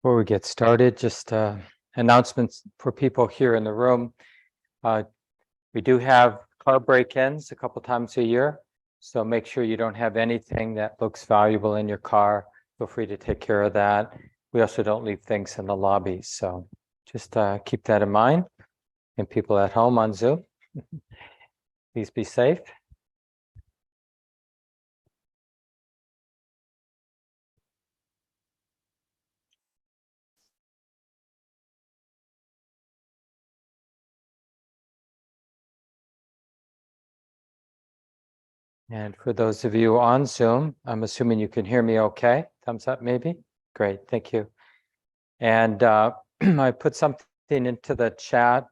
Before we get started, just announcements for people here in the room. We do have car break-ins a couple times a year, so make sure you don't have anything that looks valuable in your car. Feel free to take care of that. We also don't leave things in the lobby, so just keep that in mind. And people at home on Zoom, please be safe. And for those of you on Zoom, I'm assuming you can hear me okay. Thumbs up, maybe? Great, thank you. And I put something into the chat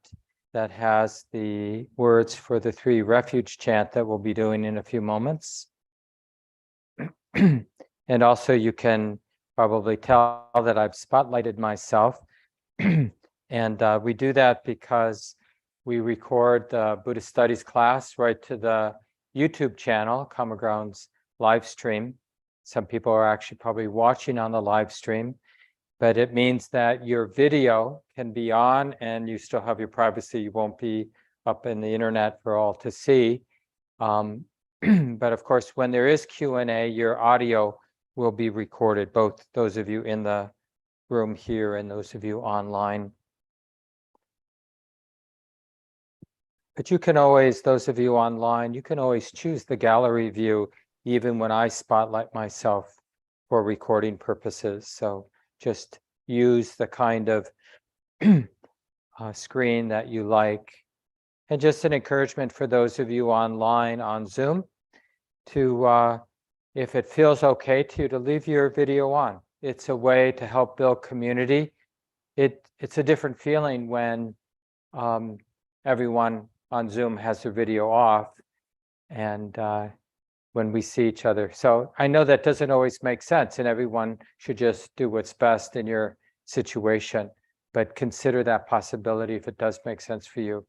that has the words for the 3 refuge chant that we'll be doing in a few moments. And also you can probably tell that I've spotlighted myself. And we do that because we record the Buddhist Studies class right to the YouTube channel, Common Ground's live stream. Some people are actually probably watching on the live stream, but it means that your video can be on and you still have your privacy. You won't be up in the internet for all to see. But of course, when there is Q&A, your audio will be recorded, both those of you in the room here and those of you online. But you can always, those of you online, you can always choose the gallery view, even when I spotlight myself for recording purposes. So just use the kind of screen that you like. And just an encouragement for those of you online on Zoom to, if it feels okay to you, to leave your video on. It's a way to help build community. It's a different feeling when everyone on Zoom has their video off and when we see each other. So I know that doesn't always make sense and everyone should just do what's best in your situation, but consider that possibility if it does make sense for you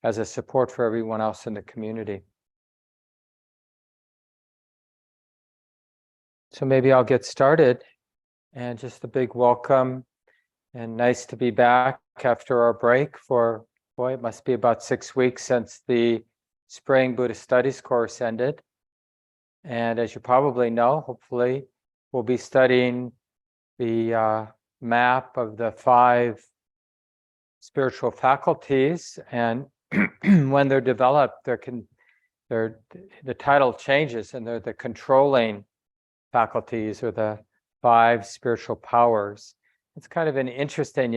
as a support for everyone else in the community. So maybe I'll get started, and just a big welcome and nice to be back after our break for, boy, it must be about 6 weeks since the spring Buddhist Studies course ended. And as you probably know, hopefully, we'll be studying the map of the 5 spiritual faculties. And when they're developed, the title changes and they're the controlling faculties or the 5 spiritual powers. It's kind of an interesting,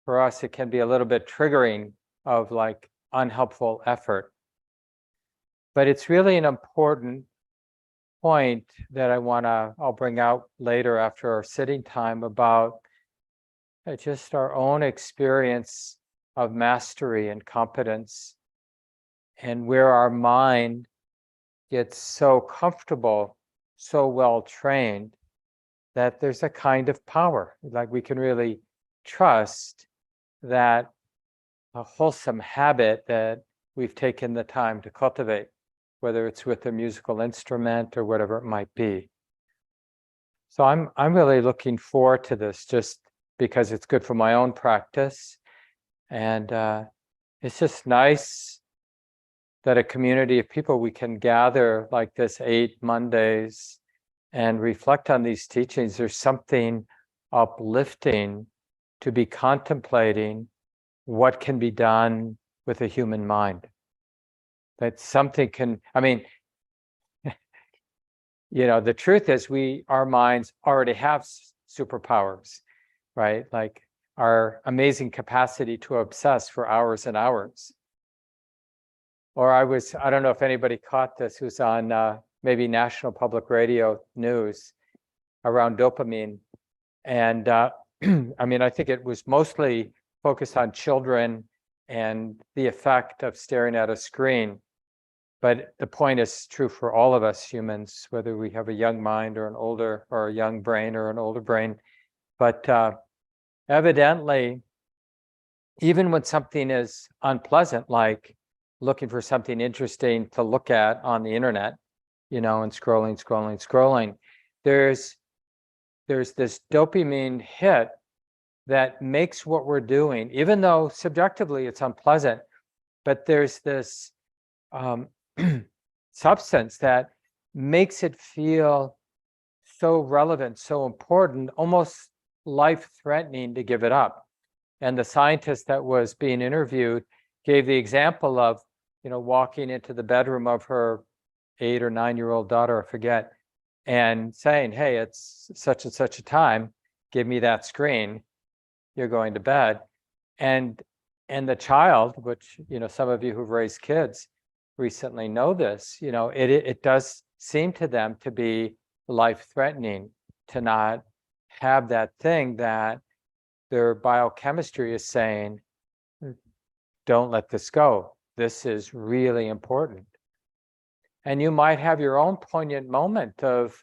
for us, it can be a little bit triggering of like unhelpful effort. But it's really an important point that I'll bring out later after our sitting time about just our own experience of mastery and competence, and where our mind gets so comfortable, so well trained, that there's a kind of power, like we can really trust that a wholesome habit that we've taken the time to cultivate, whether it's with a musical instrument or whatever it might be. So I'm really looking forward to this, just because it's good for my own practice, and it's just nice that a community of people, we can gather like this 8 Mondays and reflect on these teachings. There's something uplifting to be contemplating what can be done with a human mind. That something can, the truth is our minds already have superpowers, right? Like our amazing capacity to obsess for hours and hours. Or I don't know if anybody caught this, who's on maybe National Public Radio News around dopamine. And I think it was mostly focused on children and the effect of staring at a screen. But the point is true for all of us humans, whether we have a young mind or a young brain or an older brain. But evidently, even when something is unpleasant, like looking for something interesting to look at on the internet, and scrolling, there's there's this dopamine hit that makes what we're doing, even though subjectively it's unpleasant, but there's this substance that makes it feel so relevant, so important, almost life-threatening to give it up. And the scientist that was being interviewed gave the example of, walking into the bedroom of her 8 or 9-year-old daughter, I forget, and saying, hey, it's such and such a time, give me that screen, you're going to bed. And the child, which, some of you who've raised kids recently know this, it does seem to them to be life-threatening to not have that thing that their biochemistry is saying, don't let this go. This is really important. And you might have your own poignant moment of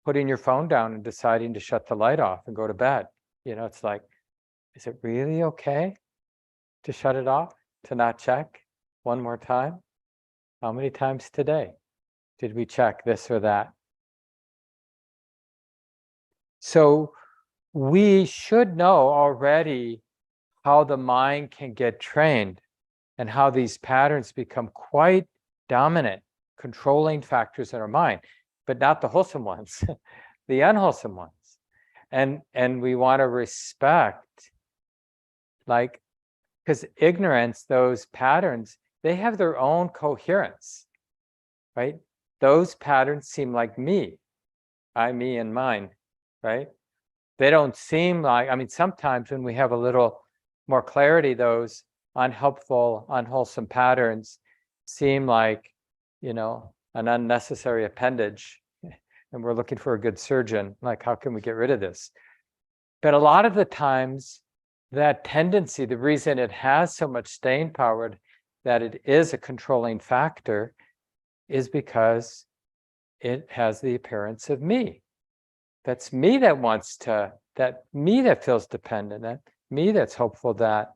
putting your phone down and deciding to shut the light off and go to bed. It's like, is it really okay to shut it off, to not check one more time? How many times today did we check this or that? So we should know already how the mind can get trained and how these patterns become quite dominant, controlling factors in our mind, but not the wholesome ones, the unwholesome ones. And we want to respect, because ignorance, those patterns, they have their own coherence, right? Those patterns seem like me, I, me, and mine, right? They don't seem like, sometimes when we have a little more clarity, those unhelpful, unwholesome patterns seem like, an unnecessary appendage, and we're looking for a good surgeon, like, how can we get rid of this? But a lot of the times, that tendency, the reason it has so much staying power, that it is a controlling factor, is because it has the appearance of me. That's me that wants to, that me that feels dependent, that me that's hopeful that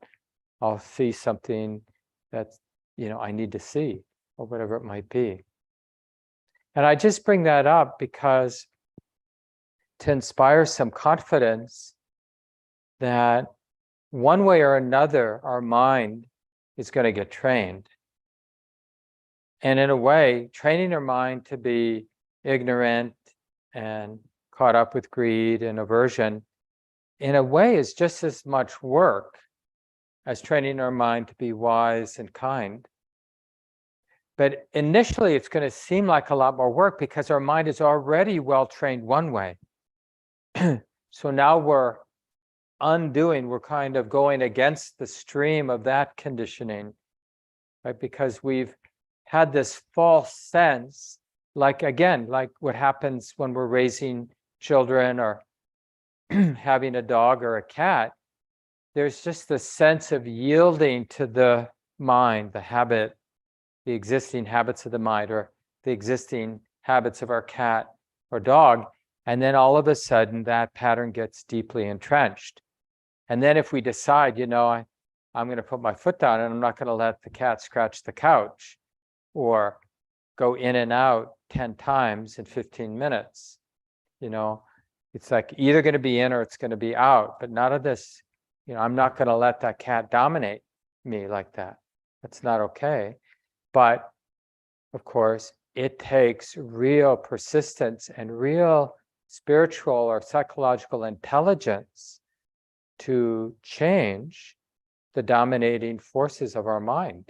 I'll see something that, I need to see, or whatever it might be. And I just bring that up because to inspire some confidence that one way or another, our mind is going to get trained. And in a way, training our mind to be ignorant and caught up with greed and aversion, in a way, is just as much work as training our mind to be wise and kind. But initially, it's going to seem like a lot more work because our mind is already well trained one way. So now we're kind of going against the stream of that conditioning, right? Because we've had this false sense, like what happens when we're raising children or having a dog or a cat. There's just the sense of yielding to the mind, the habit, the existing habits of the mind, or the existing habits of our cat or dog. And then all of a sudden, that pattern gets deeply entrenched. And then if we decide, I'm going to put my foot down and I'm not going to let the cat scratch the couch or go in and out 10 times in 15 minutes, it's like either going to be in or it's going to be out, but none of this, I'm not going to let that cat dominate me like that. That's not okay. But of course, it takes real persistence and real spiritual or psychological intelligence to change the dominating forces of our mind.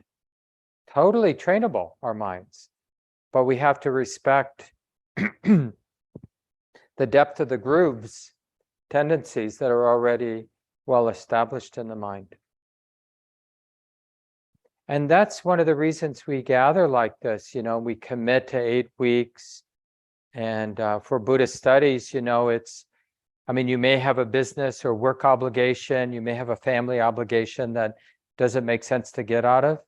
Totally trainable, our minds. But we have to respect the depth of the grooves, tendencies that are already well established in the mind. And that's one of the reasons we gather like this. We commit to 8 weeks. And for Buddhist studies, you may have a business or work obligation, you may have a family obligation that doesn't make sense to get out of.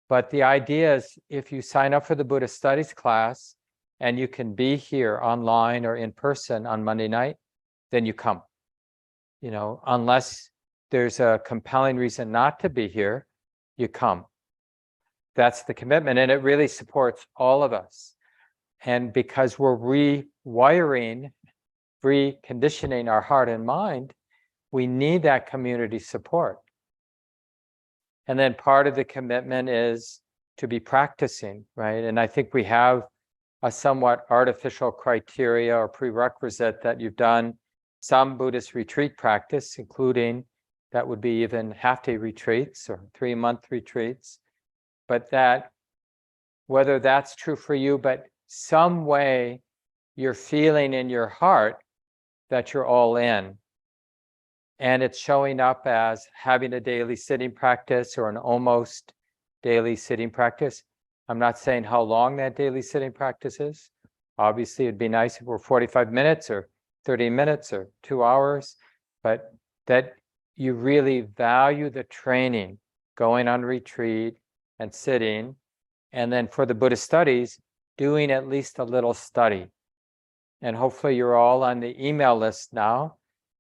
But the idea is, if you sign up for the Buddhist studies class and you can be here online or in person on Monday night, then you come. Unless there's a compelling reason not to be here, you come. That's the commitment, and it really supports all of us. And because we're rewiring reconditioning our heart and mind, we need that community support. And then part of the commitment is to be practicing, right? And I think we have a somewhat artificial criteria or prerequisite that you've done some Buddhist retreat practice, including that would be even half-day retreats or 3-month retreats, but that whether that's true for you, but some way you're feeling in your heart that you're all in. And it's showing up as having a daily sitting practice or an almost daily sitting practice. I'm not saying how long that daily sitting practice is. Obviously, it'd be nice if we're 45 minutes or 30 minutes or 2 hours, but that you really value the training, going on retreat and sitting, and then for the Buddhist studies, doing at least a little study. And hopefully you're all on the email list now.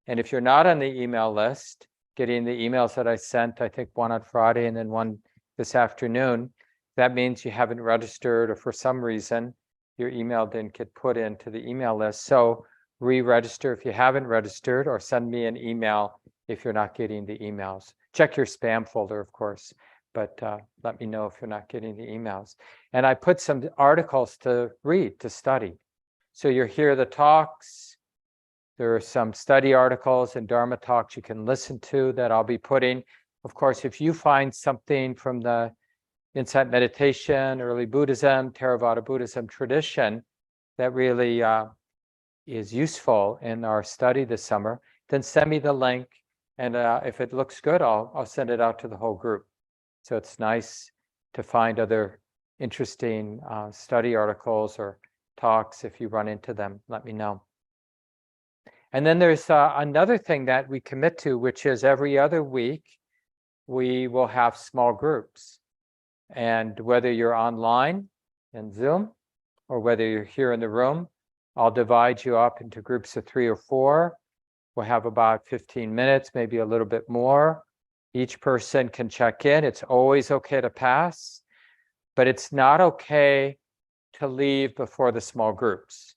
And if you're not on the email list, getting the emails that I sent, I think one on Friday and then one this afternoon, that means you haven't registered or for some reason your email didn't get put into the email list. So re-register if you haven't registered, or send me an email if you're not getting the emails. Check your spam folder, of course, but let me know if you're not getting the emails. And I put some articles to read, to study. So you hear the talks. There are some study articles and Dharma talks you can listen to that I'll be putting. Of course, if you find something from the Insight Meditation, early Buddhism, Theravada Buddhism tradition that really is useful in our study this summer, then send me the link. And if it looks good, I'll send it out to the whole group. So it's nice to find other interesting study articles or talks. If you run into them, let me know. And then there's another thing that we commit to, which is every other week, we will have small groups. And whether you're online in Zoom or whether you're here in the room, I'll divide you up into groups of 3 or 4. We'll have about 15 minutes, maybe a little bit more. Each person can check in. It's always okay to pass, but it's not okay to leave before the small groups.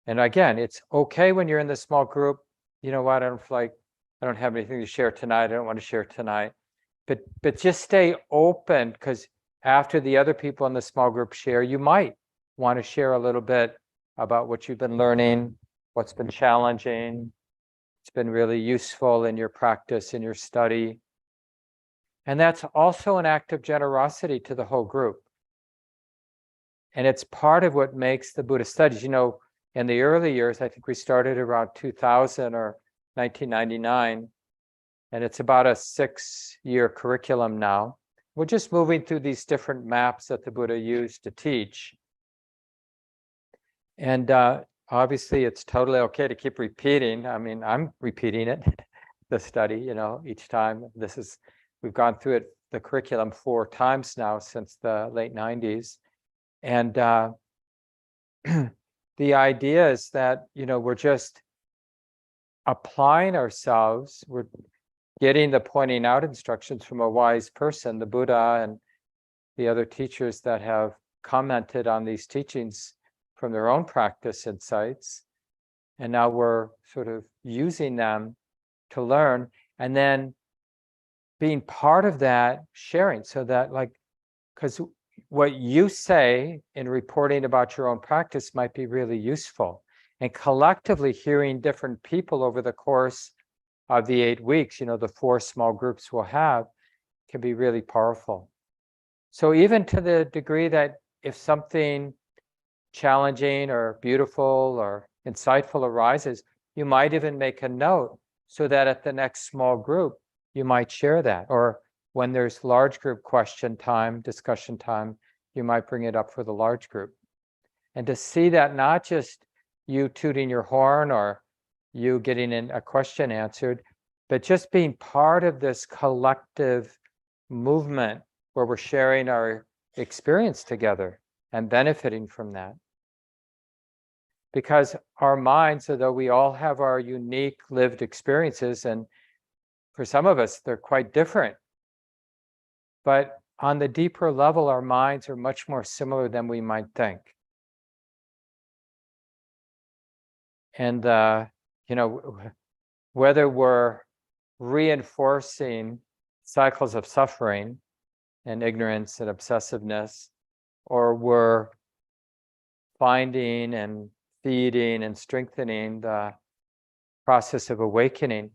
And again, it's okay when you're in the small group. You know what? I don't have anything to share tonight. I don't want to share tonight. But just stay open, because after the other people in the small group share, you might want to share a little bit about what you've been learning, what's been challenging, it's been really useful in your practice, in your study. And that's also an act of generosity to the whole group. And it's part of what makes the Buddhist studies. You know, in the early years, I think we started around 2000 or 1999, and it's about a 6-year curriculum now. We're just moving through these different maps that the Buddha used to teach. And obviously, it's totally okay to keep repeating. I mean, I'm repeating it, the study, you know, each time. We've gone through it, the curriculum 4 times now since the late 90s. And the idea is that, you know, we're just applying ourselves. We're getting the pointing out instructions from a wise person, the Buddha and the other teachers that have commented on these teachings from their own practice insights. And now we're sort of using them to learn, and then being part of that sharing, so that, like, because what you say in reporting about your own practice might be really useful. And collectively hearing different people over the course of the 8 weeks, you know, the 4 small groups we'll have, can be really powerful. So even to the degree that if something challenging or beautiful or insightful arises, you might even make a note so that at the next small group, you might share that. Or when there's large group question time, discussion time, you might bring it up for the large group. And to see that not just you tooting your horn or you getting a question answered, but just being part of this collective movement where we're sharing our experience together and benefiting from that. Because our minds, although we all have our unique lived experiences, and for some of us, they're quite different. But on the deeper level, our minds are much more similar than we might think. And you know, whether we're reinforcing cycles of suffering and ignorance and obsessiveness, or we're finding and feeding and strengthening the process of awakening,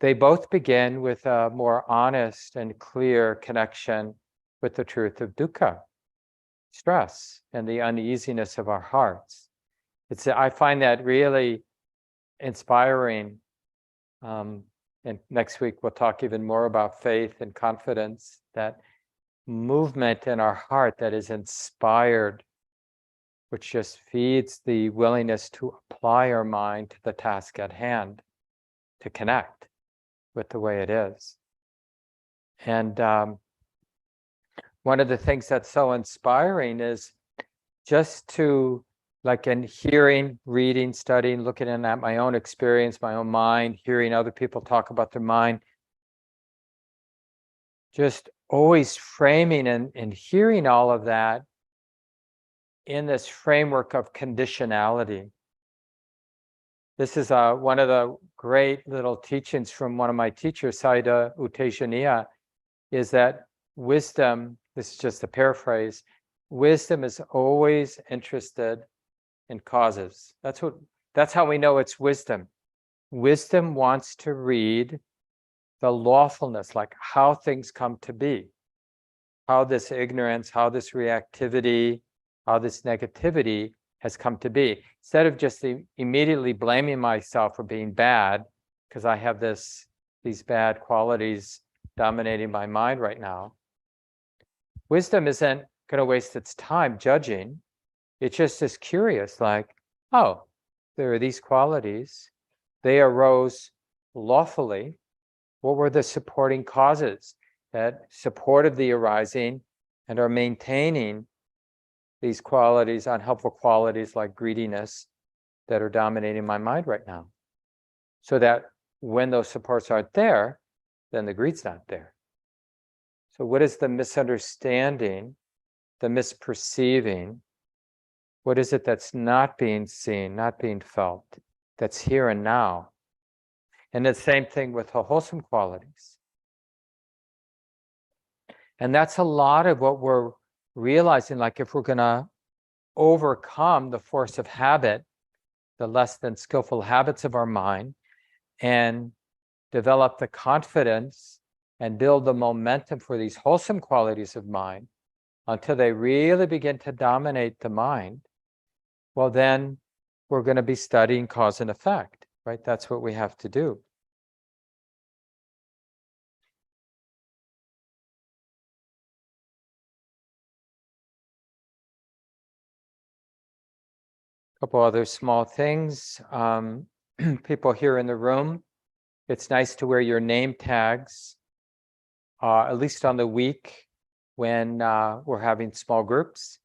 they both begin with a more honest and clear connection with the truth of dukkha, stress, and the uneasiness of our hearts. I find that really inspiring. And next week we'll talk even more about faith and confidence, that movement in our heart that is inspired, which just feeds the willingness to apply our mind to the task at hand, to connect with the way it is. And one of the things that's so inspiring is just to, like in hearing, reading, studying, looking at my own experience, my own mind, hearing other people talk about their mind, just always framing and hearing all of that in this framework of conditionality. This is one of the great little teachings from one of my teachers, Sayadaw U Tejaniya, is that wisdom, this is just a paraphrase, wisdom is always interested in causes. That's how we know it's wisdom. Wisdom wants to read the lawfulness, like how things come to be, how this ignorance, how this reactivity, how this negativity has come to be. Instead of just immediately blaming myself for being bad, because I have these bad qualities dominating my mind right now, wisdom isn't going to waste its time judging. It just is curious, like, oh, there are these qualities. They arose lawfully. What were the supporting causes that supported the arising and are maintaining these qualities, unhelpful qualities like greediness, that are dominating my mind right now? So that when those supports aren't there, then the greed's not there. So what is the misunderstanding, the misperceiving? What is it that's not being seen, not being felt, that's here and now? And the same thing with the wholesome qualities. And that's a lot of what we're realizing, like if we're going to overcome the force of habit, the less than skillful habits of our mind, and develop the confidence and build the momentum for these wholesome qualities of mind until they really begin to dominate the mind, well, then we're going to be studying cause and effect, right? That's what we have to do. A couple other small things. People here in the room, it's nice to wear your name tags, at least on the week when we're having small groups.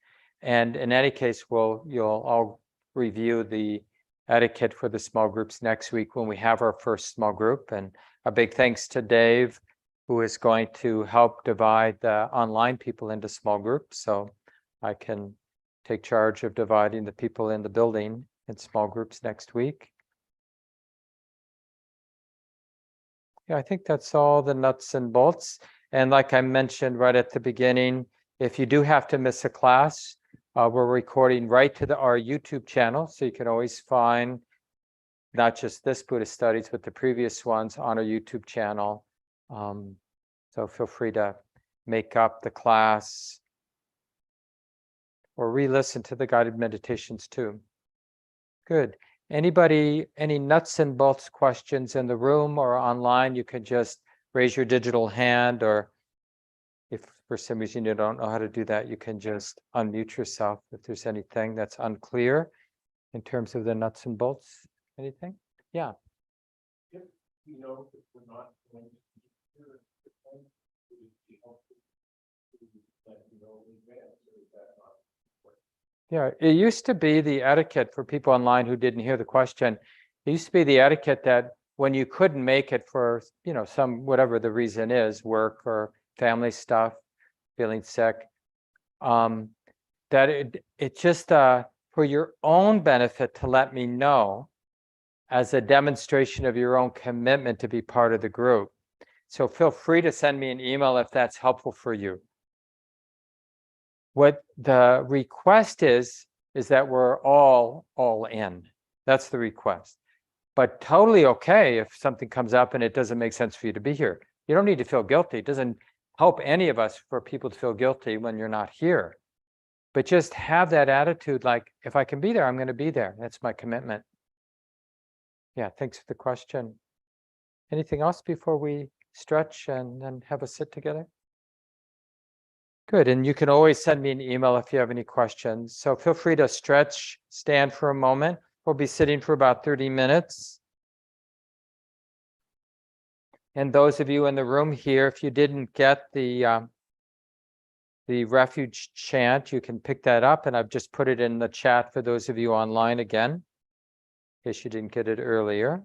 And in any case, you'll all review the etiquette for the small groups next week when we have our first small group. And a big thanks to Dave, who is going to help divide the online people into small groups, so I can take charge of dividing the people in the building in small groups next week. Yeah, I think that's all the nuts and bolts. And like I mentioned right at the beginning, if you do have to miss a class, we're recording right to our YouTube channel, so you can always find not just this Buddhist Studies, but the previous ones on our YouTube channel. So feel free to make up the class or re-listen to the guided meditations too. Good. Anybody, any nuts and bolts questions in the room or online, you can just raise your digital hand, or if for some reason you don't know how to do that, you can just unmute yourself if there's anything that's unclear in terms of the nuts and bolts. Anything? Yeah. If you know if we're not going to hear it, would it be helpful to let you know in advance, or is that not? Yeah, it used to be the etiquette for people online who didn't hear the question. It used to be the etiquette that when you couldn't make it for, some, whatever the reason is, work or family stuff, feeling sick, that it just for your own benefit to let me know, as a demonstration of your own commitment to be part of the group. So feel free to send me an email if that's helpful for you. What the request is that we're all in. That's the request. But totally okay if something comes up and it doesn't make sense for you to be here. You don't need to feel guilty. It doesn't help any of us for people to feel guilty when you're not here. But just have that attitude like, if I can be there, I'm going to be there. That's my commitment. Yeah, thanks for the question. Anything else before we stretch and then have a sit together? Good, and you can always send me an email if you have any questions. So feel free to stretch, stand for a moment. We'll be sitting for about 30 minutes. And those of you in the room here, if you didn't get the refuge chant, you can pick that up, and I've just put it in the chat for those of you online again, in case you didn't get it earlier.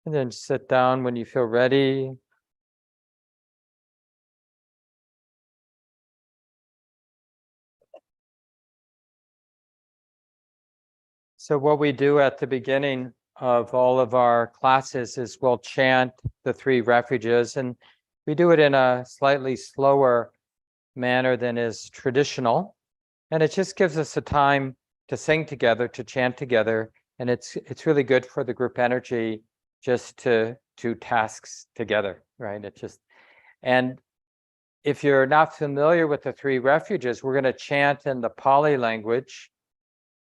And then sit down when you feel ready. So what we do at the beginning of all of our classes is we'll chant the 3 refuges, and we do it in a slightly slower manner than is traditional. And it just gives us a time to sing together, to chant together. And it's really good for the group energy just to do tasks together, right? And if you're not familiar with the 3 refuges, we're going to chant in the Pali language.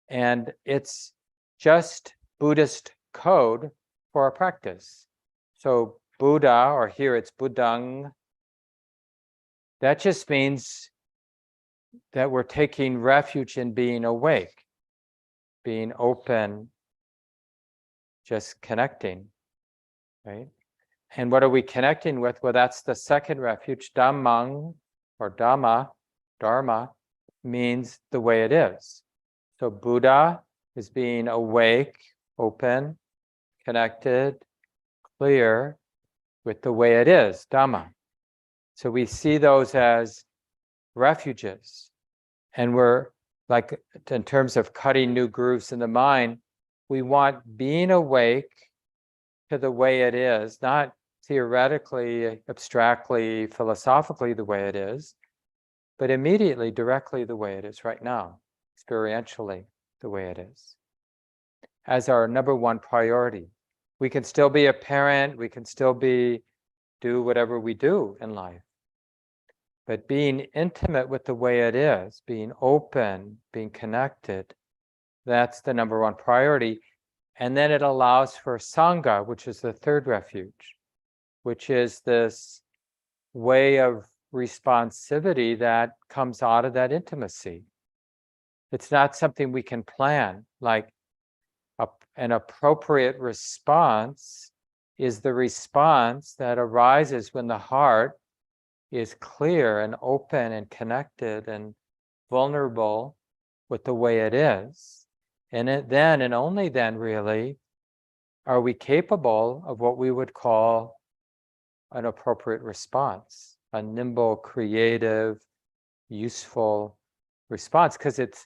And it's just Buddhist code for our practice. So Buddha, or here it's Buddhang, that just means that we're taking refuge in being awake, being open, just connecting, right? And what are we connecting with? Well, that's the second refuge. Dhammang, or Dharma, means the way it is. So Buddha is being awake, open, connected, clear with the way it is, Dhamma. So we see those as refuges. And we're like, in terms of cutting new grooves in the mind, we want being awake to the way it is, not theoretically, abstractly, philosophically the way it is, but immediately, directly the way it is right now, experientially the way it is, as our number 1 priority. We can still be a parent, we can still do whatever we do in life. But being intimate with the way it is, being open, being connected, that's the number 1 priority. And then it allows for Sangha, which is the 3rd refuge, which is this way of responsivity that comes out of that intimacy. It's not something we can plan, like an appropriate response is the response that arises when the heart is clear and open and connected and vulnerable with the way it is. And then, and only then really, are we capable of what we would call an appropriate response, a nimble, creative, useful response, because it's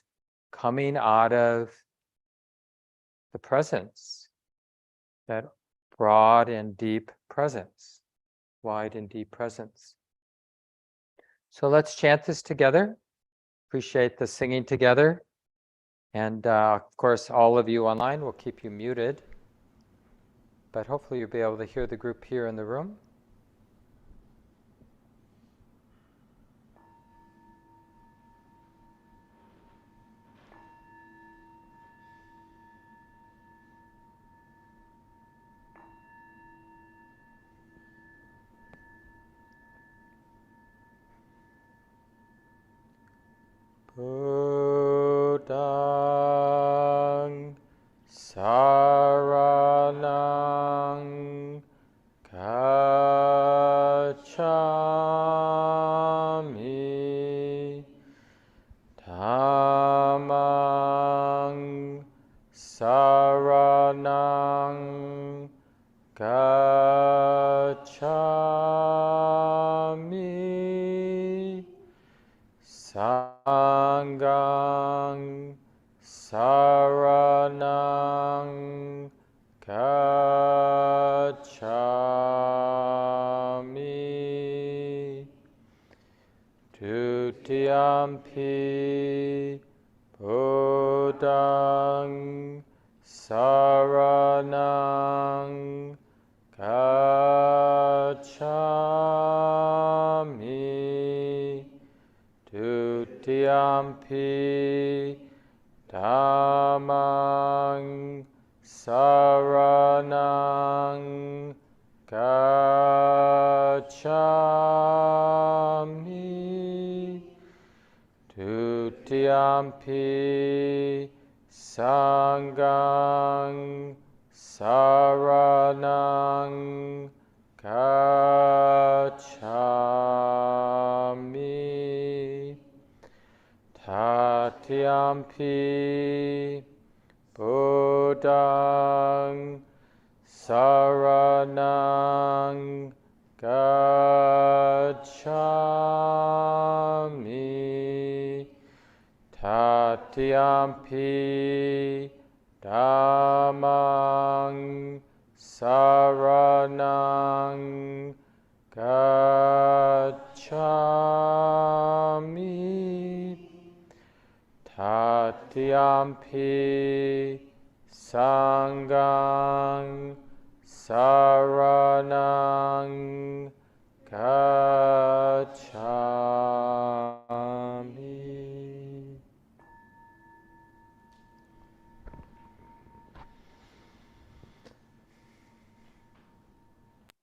coming out of the presence, that broad and deep presence, wide and deep presence. So let's chant this together. Appreciate the singing together. And of course, all of you online will keep you muted, but hopefully you'll be able to hear the group here in the room. Buddhang saranang gacchami, Buddhang saranang gacchami. Dutiyampi dhammang saranang gacchami. Dutiyampi sanghang saranang gacchami. Tatiyampi buddhang saranang gacchami. Tatiyampi dhammang saranang gacchami. Tatiyampi sanghang saranang gacchami.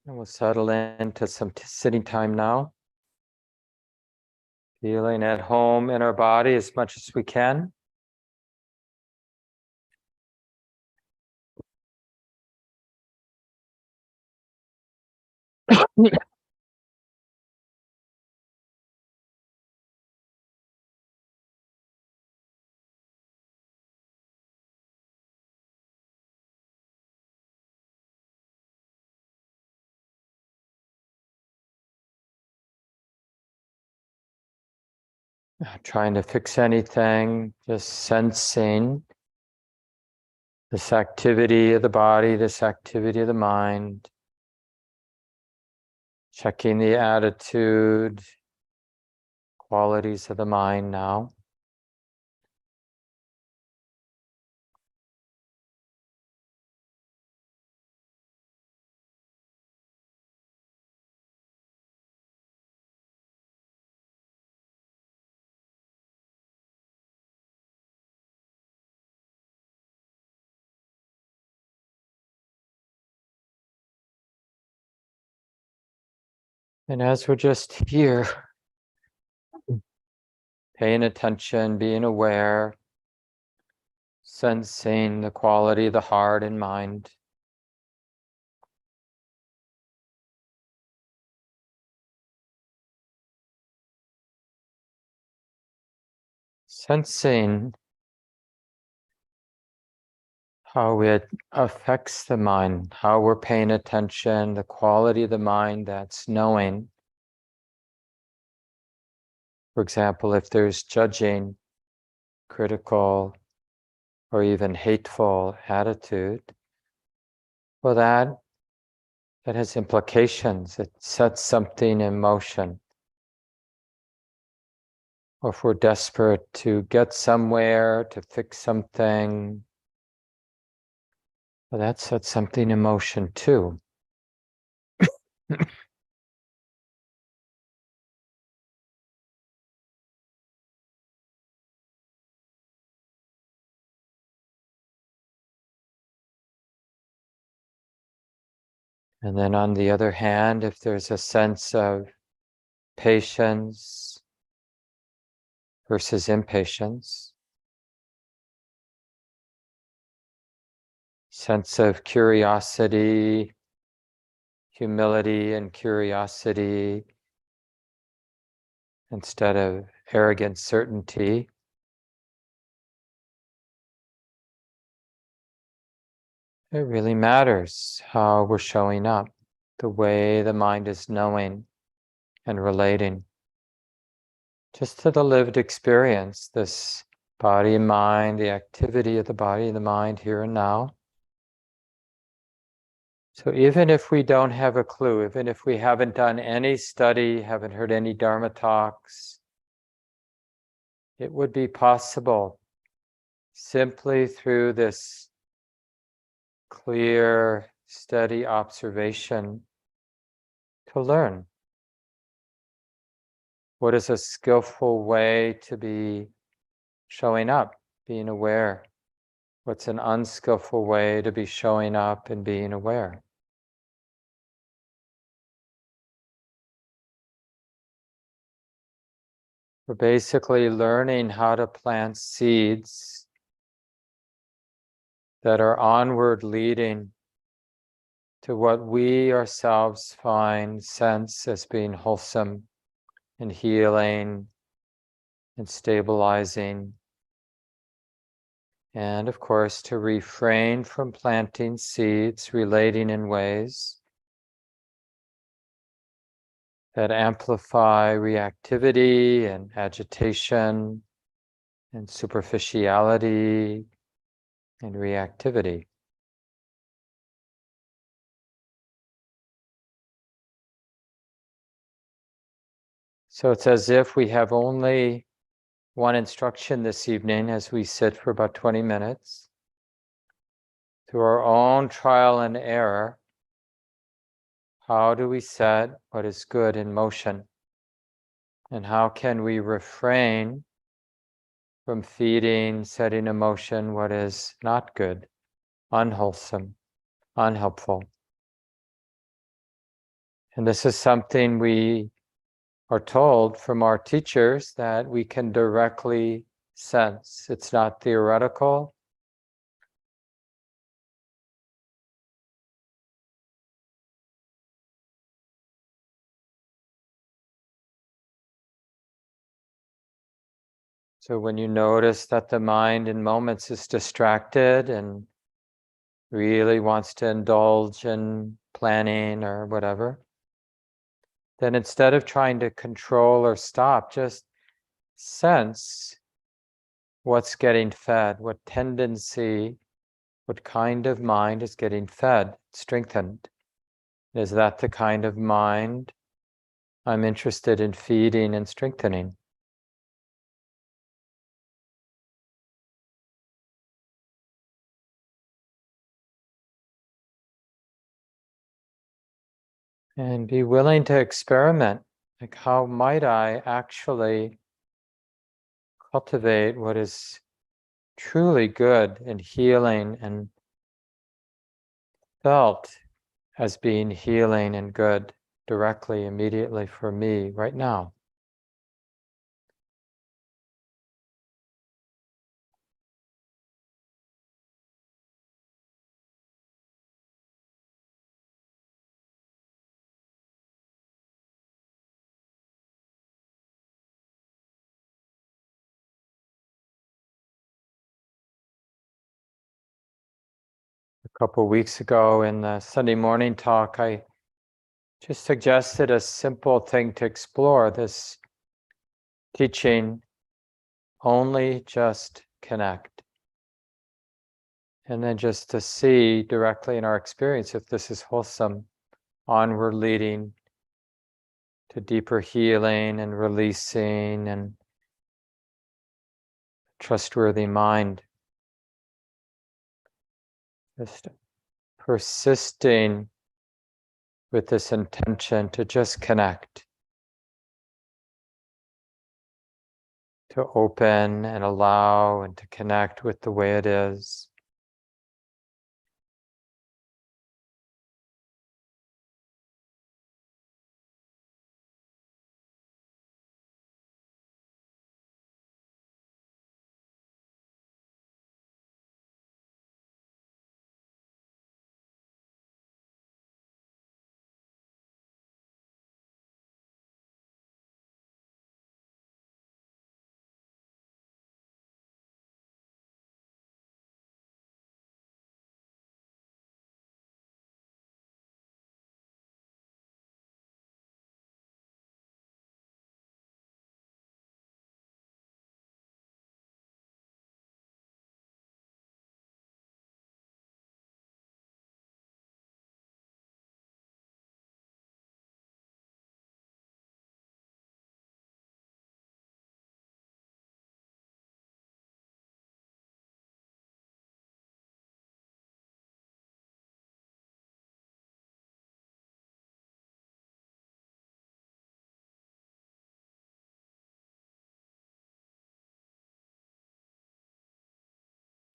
And we'll settle into some sitting time now. Feeling at home in our body as much as we can. Not trying to fix anything, just sensing this activity of the body, this activity of the mind. Checking the attitude, qualities of the mind now. And as we're just here, paying attention, being aware, sensing the quality of the heart and mind. Sensing how it affects the mind, how we're paying attention, the quality of the mind that's knowing. For example, if there's judging, critical, or even hateful attitude, well, that has implications. It sets something in motion. Or if we're desperate to get somewhere, to fix something, well, that sets something in motion too. And then on the other hand, if there's a sense of patience versus impatience, sense of curiosity, humility and curiosity instead of arrogant certainty. It really matters how we're showing up, the way the mind is knowing and relating. Just to the lived experience, this body and mind, the activity of the body and the mind here and now. So even if we don't have a clue, even if we haven't done any study, haven't heard any Dharma talks, it would be possible simply through this clear, steady observation to learn what is a skillful way to be showing up, being aware. What's an unskillful way to be showing up and being aware? We're basically learning how to plant seeds that are onward leading to what we ourselves find sense as being wholesome and healing and stabilizing. And of course, to refrain from planting seeds relating in ways that amplify reactivity and agitation and superficiality and reactivity. So it's as if we have only one instruction this evening as we sit for about 20 minutes. Through our own trial and error, how do we set what is good in motion? And how can we refrain from feeding, setting in motion what is not good, unwholesome, unhelpful? And this is something we are told from our teachers that we can directly sense. It's not theoretical. So when you notice that the mind in moments is distracted and really wants to indulge in planning or whatever, then instead of trying to control or stop, just sense what's getting fed, what tendency, what kind of mind is getting fed, strengthened. Is that the kind of mind I'm interested in feeding and strengthening? And be willing to experiment. Like, how might I actually cultivate what is truly good and healing and felt as being healing and good directly, immediately for me right now? A couple of weeks ago in the Sunday morning talk, I just suggested a simple thing to explore, this teaching, only just connect. And then just to see directly in our experience if this is wholesome, onward leading to deeper healing and releasing and trustworthy mind. Just persisting with this intention to just connect, to open and allow and to connect with the way it is.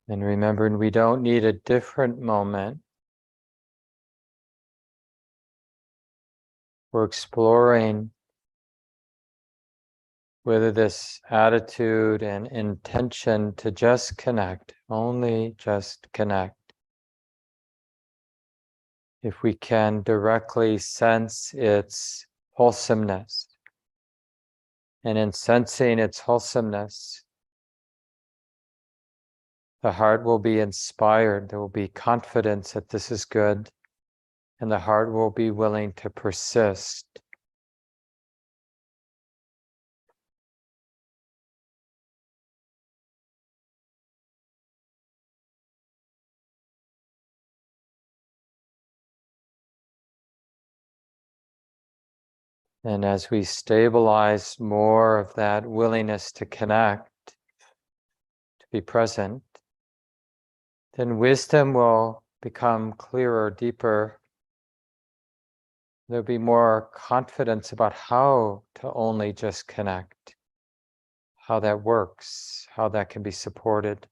And remembering we don't need a different moment. We're exploring whether this attitude and intention to just connect, only just connect. If we can directly sense its wholesomeness, and in sensing its wholesomeness, the heart will be inspired, there will be confidence that this is good, and the heart will be willing to persist. And as we stabilize more of that willingness to connect, to be present, then wisdom will become clearer, deeper. There'll be more confidence about how to only just connect, how that works, how that can be supported.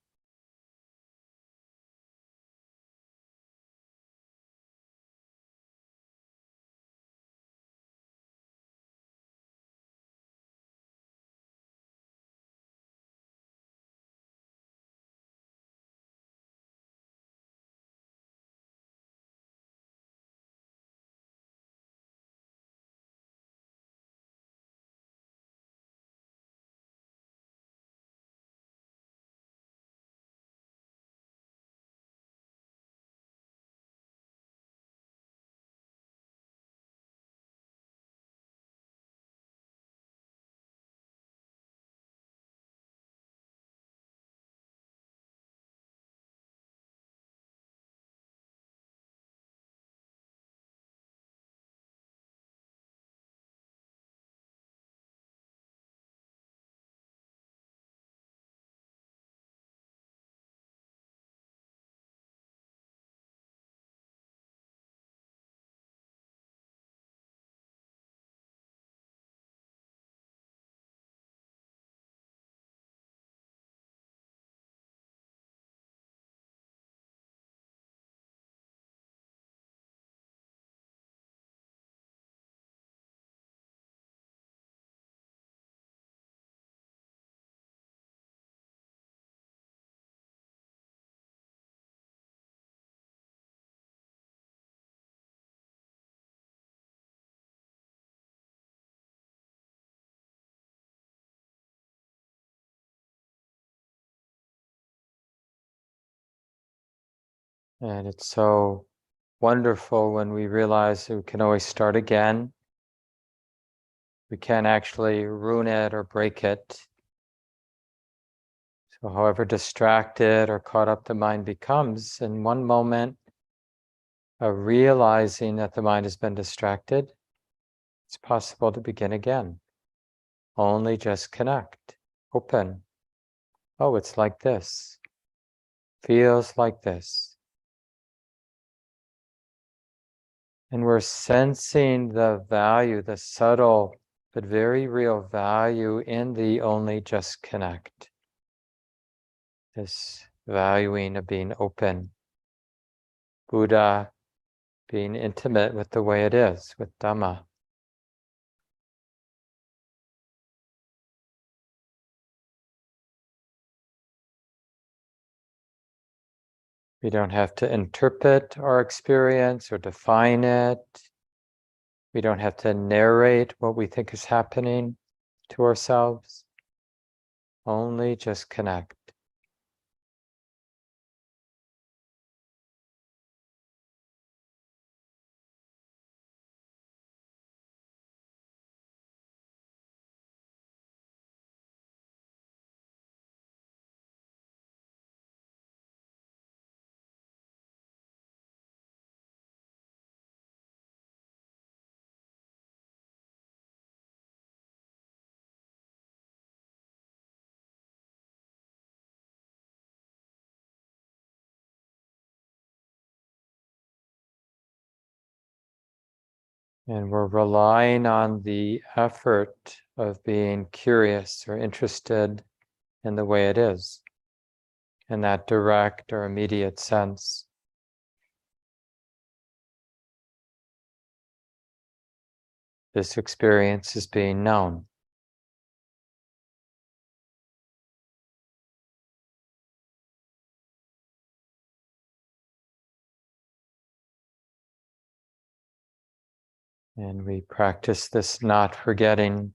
And it's so wonderful when we realize that we can always start again. We can't actually ruin it or break it. So however distracted or caught up the mind becomes, in one moment of realizing that the mind has been distracted, it's possible to begin again. Only just connect, open. Oh, it's like this. Feels like this. And we're sensing the value, the subtle but very real value in the only just connect. This valuing of being open. Buddha being intimate with the way it is, with Dhamma. We don't have to interpret our experience or define it. We don't have to narrate what we think is happening to ourselves. Only just connect. And we're relying on the effort of being curious or interested in the way it is. in that direct or immediate sense. This experience is being known. And we practice this not forgetting.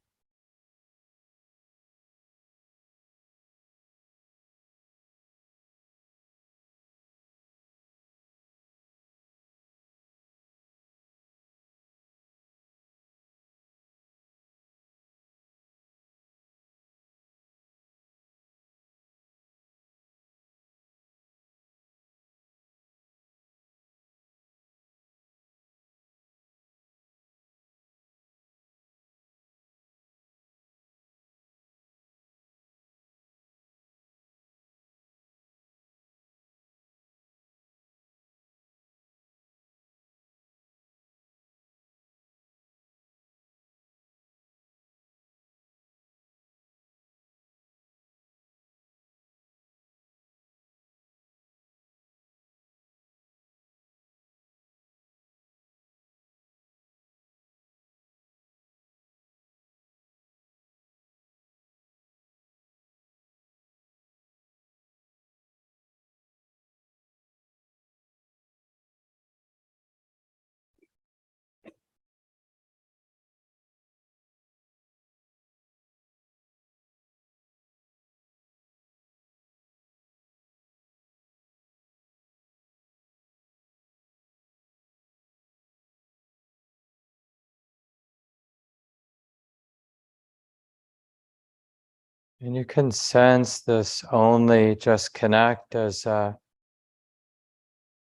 And you can sense this only just connect as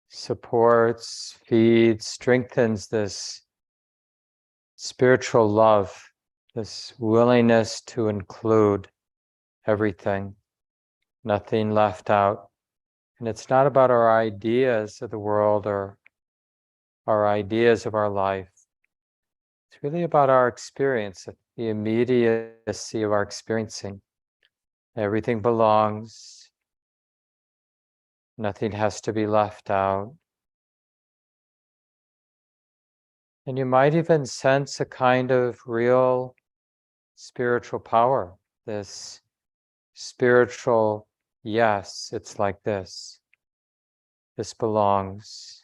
supports, feeds, strengthens this spiritual love, this willingness to include everything, nothing left out. And it's not about our ideas of the world or our ideas of our life. It's really about our experience, the immediacy of our experiencing. Everything belongs. Nothing has to be left out. And you might even sense a kind of real spiritual power, this spiritual, yes, it's like this. This belongs.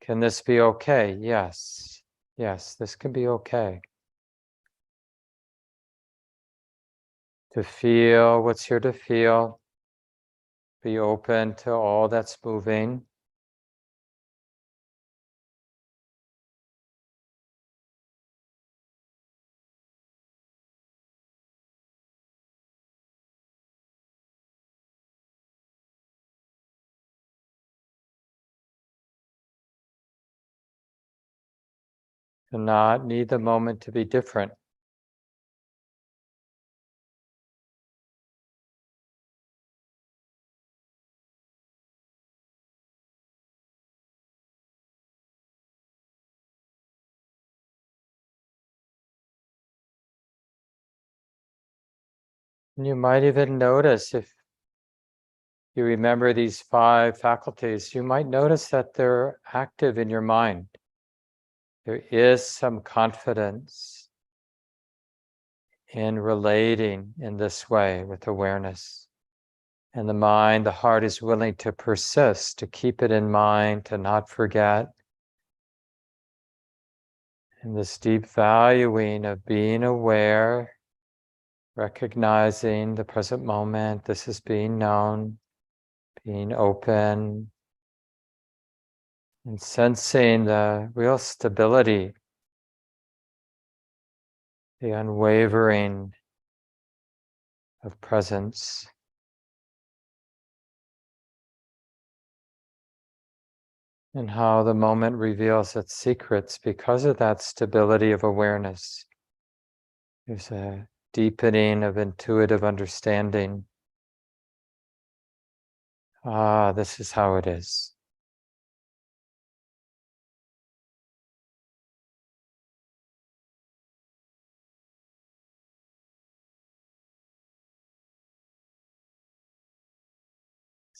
Can this be okay? Yes. Yes, this can be okay. To feel what's here to feel. Be open to all that's moving. To not need the moment to be different. And you might even notice if you remember these 5 faculties, you might notice that they're active in your mind. There is some confidence in relating in this way with awareness. And the mind, the heart is willing to persist, to keep it in mind, to not forget. And this deep valuing of being aware, recognizing the present moment, this is being known, being open, and sensing the real stability, the unwavering of presence. And how the moment reveals its secrets because of that stability of awareness. There's a deepening of intuitive understanding. Ah, this is how it is.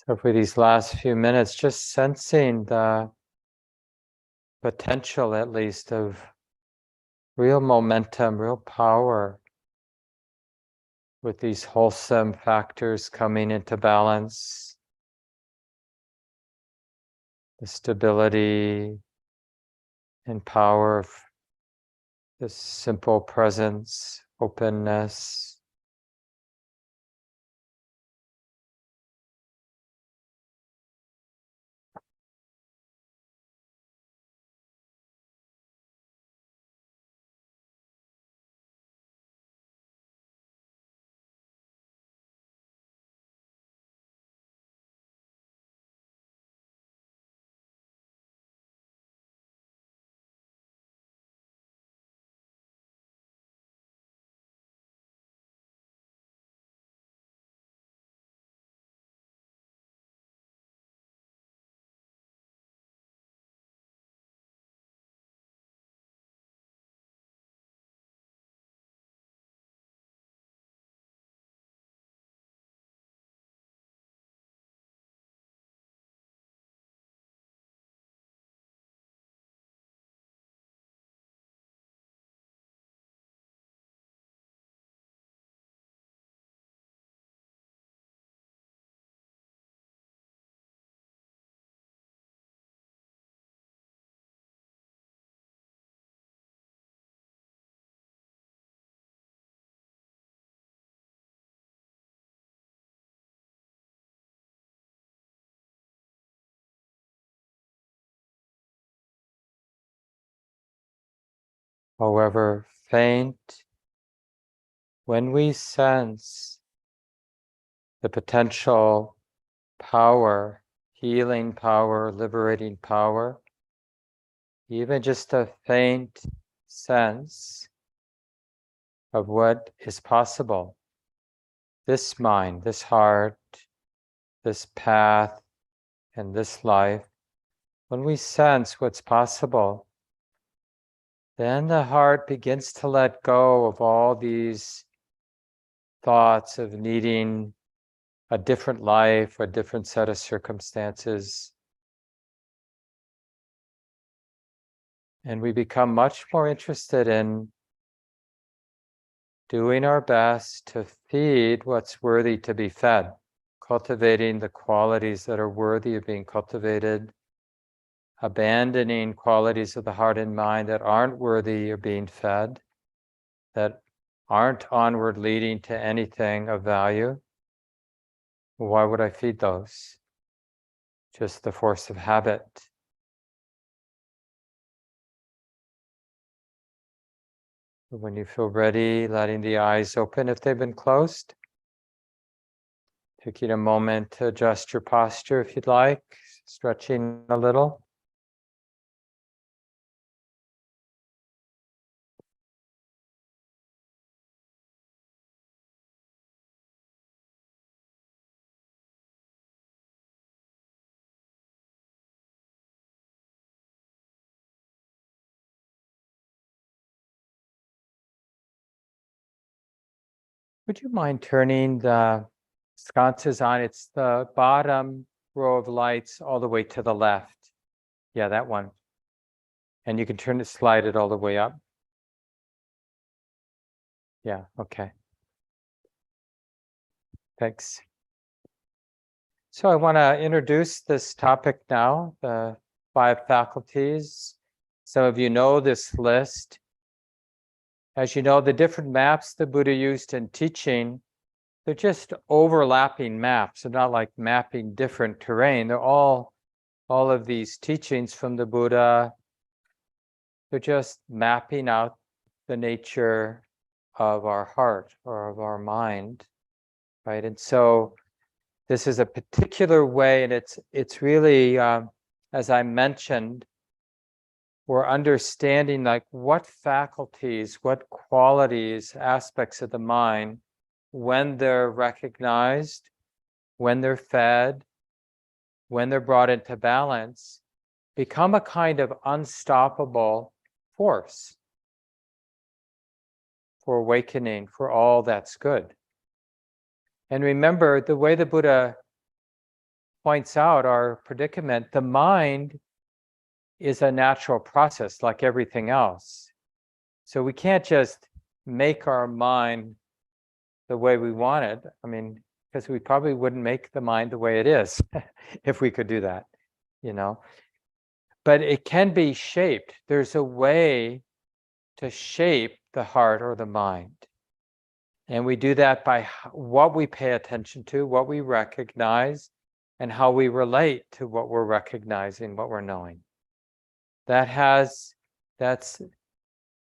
So for these last few minutes, just sensing the potential, at least, of real momentum, real power with these wholesome factors coming into balance, the stability and power of this simple presence, openness. However faint, when we sense the potential power, healing power, liberating power, even just a faint sense of what is possible, this mind, this heart, this path, and this life, when we sense what's possible, then the heart begins to let go of all these thoughts of needing a different life, a different set of circumstances. And we become much more interested in doing our best to feed what's worthy to be fed, cultivating the qualities that are worthy of being cultivated, abandoning qualities of the heart and mind that aren't worthy of being fed, that aren't onward leading to anything of value. Why would I feed those? Just the force of habit. When you feel ready, letting the eyes open if they've been closed. Taking a moment to adjust your posture if you'd like, stretching a little. Would you mind turning the sconces on? It's the bottom row of lights all the way to the left. Yeah, that one. And you can turn it, slide it all the way up. Yeah, okay. Thanks. So I want to introduce this topic now, the 5 faculties. Some of you know this list. As you know, the different maps the Buddha used in teaching, they're just overlapping maps. They're not like mapping different terrain. They're all of these teachings from the Buddha. They're just mapping out the nature of our heart or of our mind, right? And so this is a particular way, and it's really, as I mentioned, we're understanding like what faculties, what qualities, aspects of the mind, when they're recognized, when they're fed, when they're brought into balance, become a kind of unstoppable force for awakening, for all that's good. And remember, the way the Buddha points out our predicament. The mind is a natural process like everything else. So we can't just make our mind the way we want it. I mean, because we probably wouldn't make the mind the way it is if we could do that, you know. But it can be shaped. There's a way to shape the heart or the mind. And we do that by what we pay attention to, what we recognize, and how we relate to what we're recognizing, what we're knowing. That's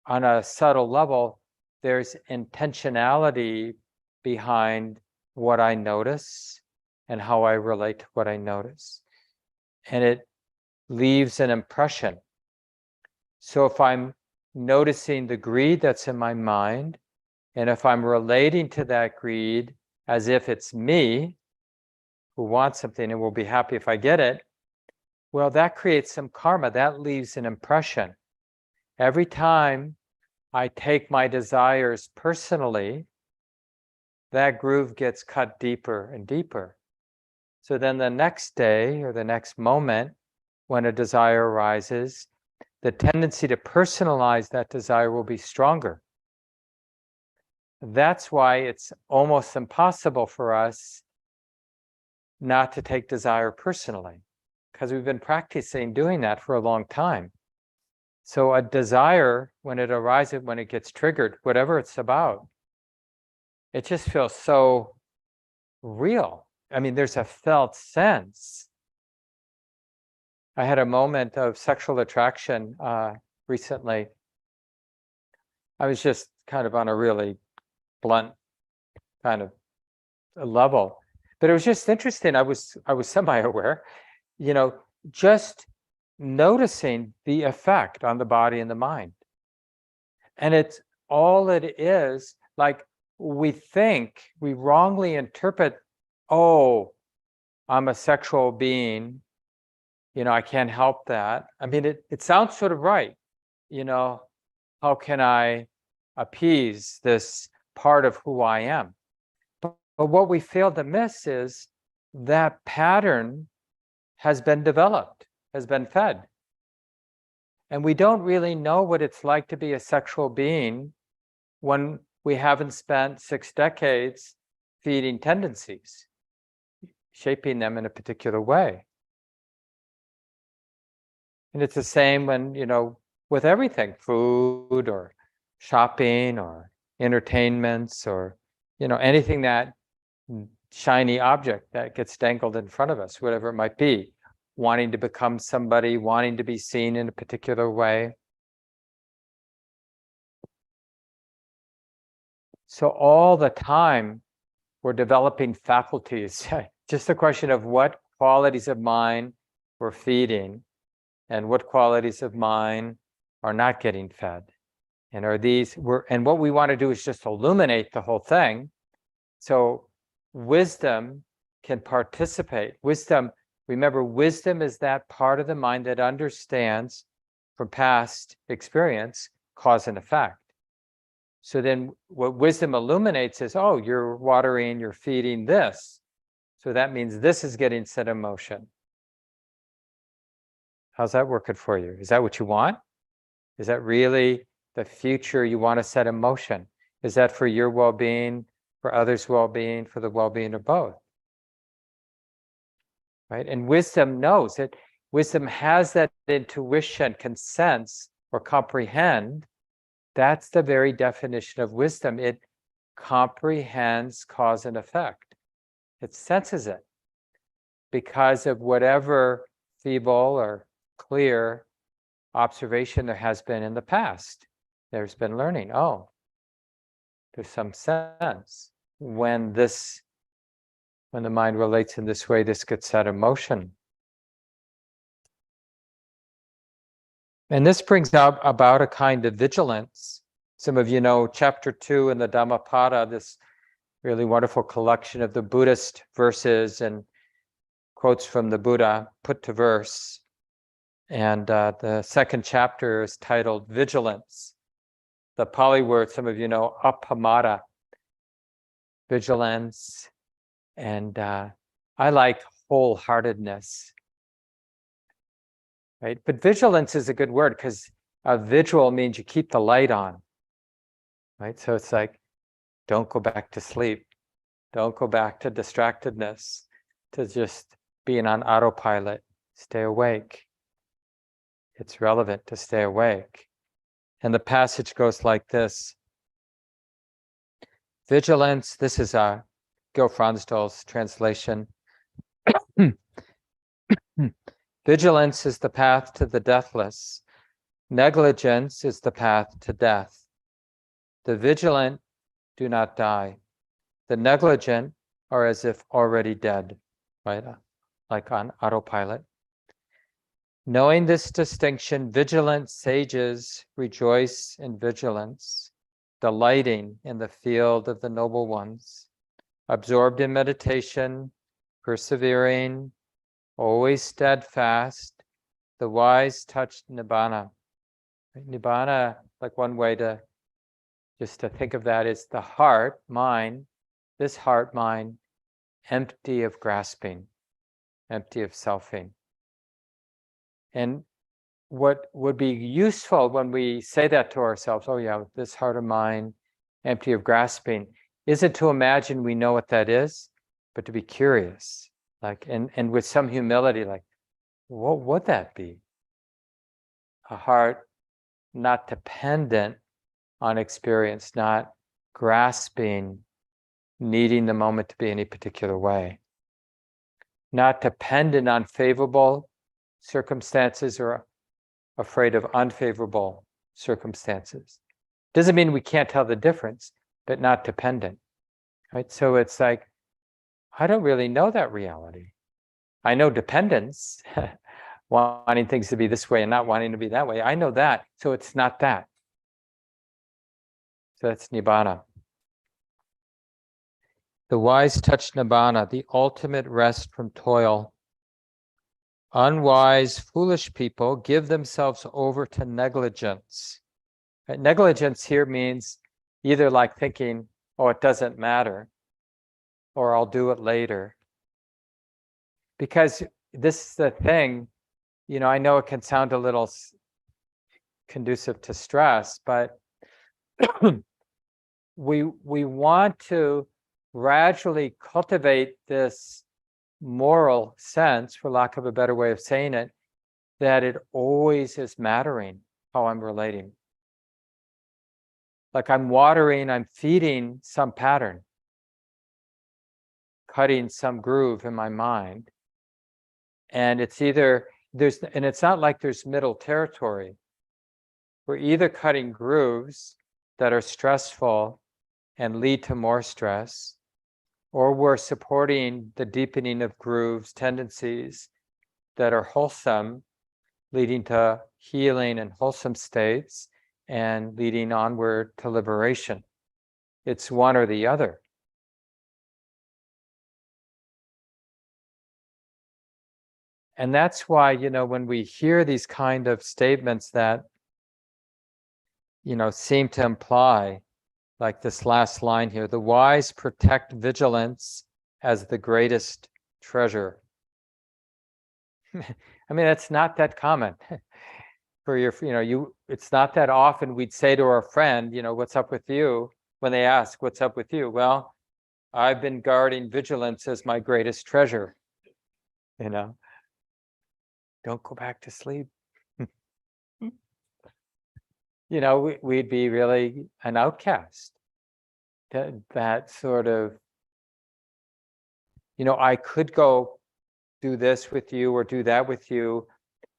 on a subtle level, there's intentionality behind what I notice and how I relate to what I notice. And it leaves an impression. So if I'm noticing the greed that's in my mind, and if I'm relating to that greed as if it's me who wants something and will be happy if I get it, well, that creates some karma. That leaves an impression. Every time I take my desires personally, that groove gets cut deeper and deeper. So then the next day or the next moment when a desire arises, the tendency to personalize that desire will be stronger. That's why it's almost impossible for us not to take desire personally, because we've been practicing doing that for a long time. So a desire, when it arises, when it gets triggered, whatever it's about, it just feels so real. I mean, there's a felt sense. I had a moment of sexual attraction recently. I was just kind of on a really blunt kind of level, but it was just interesting. I was semi-aware, just noticing the effect on the body and the mind. And it's all it is. Like, we wrongly interpret, oh, I'm a sexual being, I can't help that. I mean, it sounds sort of right. How can I appease this part of who I am? But what we fail to miss is that pattern has been developed, has been fed. And we don't really know what it's like to be a sexual being when we haven't spent 6 decades feeding tendencies, shaping them in a particular way. And it's the same when, with everything, food or shopping or entertainments or, anything, that shiny object that gets dangled in front of us, whatever it might be, wanting to become somebody, wanting to be seen in a particular way. So all the time we're developing faculties, just a question of what qualities of mind we're feeding and what qualities of mind are not getting fed. And and what we want to do is just illuminate the whole thing. So wisdom can participate. Remember, wisdom is that part of the mind that understands from past experience cause and effect. So then what wisdom illuminates is, oh, you're watering, you're feeding this. So that means this is getting set in motion. How's that working for you? Is that what you want? Is that really the future you want to set in motion? Is that for your well-being, for others' well-being, for the well-being of both? Right? And wisdom knows it. Wisdom has that intuition, can sense or comprehend. That's the very definition of wisdom. It comprehends cause and effect. It senses it because of whatever feeble or clear observation there has been in the past. There's been learning. Oh, there's some sense when the mind relates in this way, this gets set in motion. And this brings about a kind of vigilance. Some of you know chapter 2 in the Dhammapada, this really wonderful collection of the Buddhist verses and quotes from the Buddha put to verse. And the second chapter is titled Vigilance. The Pali word, some of you know, appamada, vigilance. And I like wholeheartedness, right? But vigilance is a good word because vigil means you keep the light on, right? So it's like, don't go back to sleep. Don't go back to distractedness, to just being on autopilot. Stay awake. It's relevant to stay awake. And the passage goes like this. Vigilance, this is Gil Fronsdal's translation. Vigilance is the path to the deathless. Negligence is the path to death. The vigilant do not die. The negligent are as if already dead, right? Like on autopilot. Knowing this distinction, vigilant sages rejoice in vigilance, delighting in the field of the noble ones, absorbed in meditation, persevering, always steadfast. The wise touch nibbana. Nibbana, like one way to just to think of that is the heart, mind, this heart, mind, empty of grasping, empty of selfing. And what would be useful when we say that to ourselves, oh yeah, this heart of mine, empty of grasping, isn't to imagine we know what that is, but to be curious, like, and with some humility, like, what would that be? A heart not dependent on experience, not grasping, needing the moment to be any particular way, not dependent on favorable circumstances or afraid of unfavorable circumstances. Doesn't mean we can't tell the difference, but not dependent, right? So it's like, I don't really know that reality. I know dependence, wanting things to be this way and not wanting to be that way. I know that, so it's not that. So that's nibbana. The wise touch nibbana, the ultimate rest from toil. Unwise, foolish people give themselves over to negligence. Negligence here means either like thinking, oh, it doesn't matter, or I'll do it later. Because this is the thing, I know it can sound a little conducive to stress, but we want to gradually cultivate this moral sense, for lack of a better way of saying it, that it always is mattering how I'm relating. Like I'm watering, I'm feeding some pattern, cutting some groove in my mind. And it's either and it's not like there's middle territory. We're either cutting grooves that are stressful and lead to more stress, or we're supporting the deepening of grooves, tendencies that are wholesome, leading to healing and wholesome states and leading onward to liberation. It's one or the other. And that's why, when we hear these kind of statements that, seem to imply, like this last line here, the wise protect vigilance as the greatest treasure. I mean, it's not that common for it's not that often we'd say to our friend, what's up with you? When they ask, what's up with you? Well, I've been guarding vigilance as my greatest treasure. Don't go back to sleep. We'd be really an outcast. That sort of, I could go do this with you or do that with you,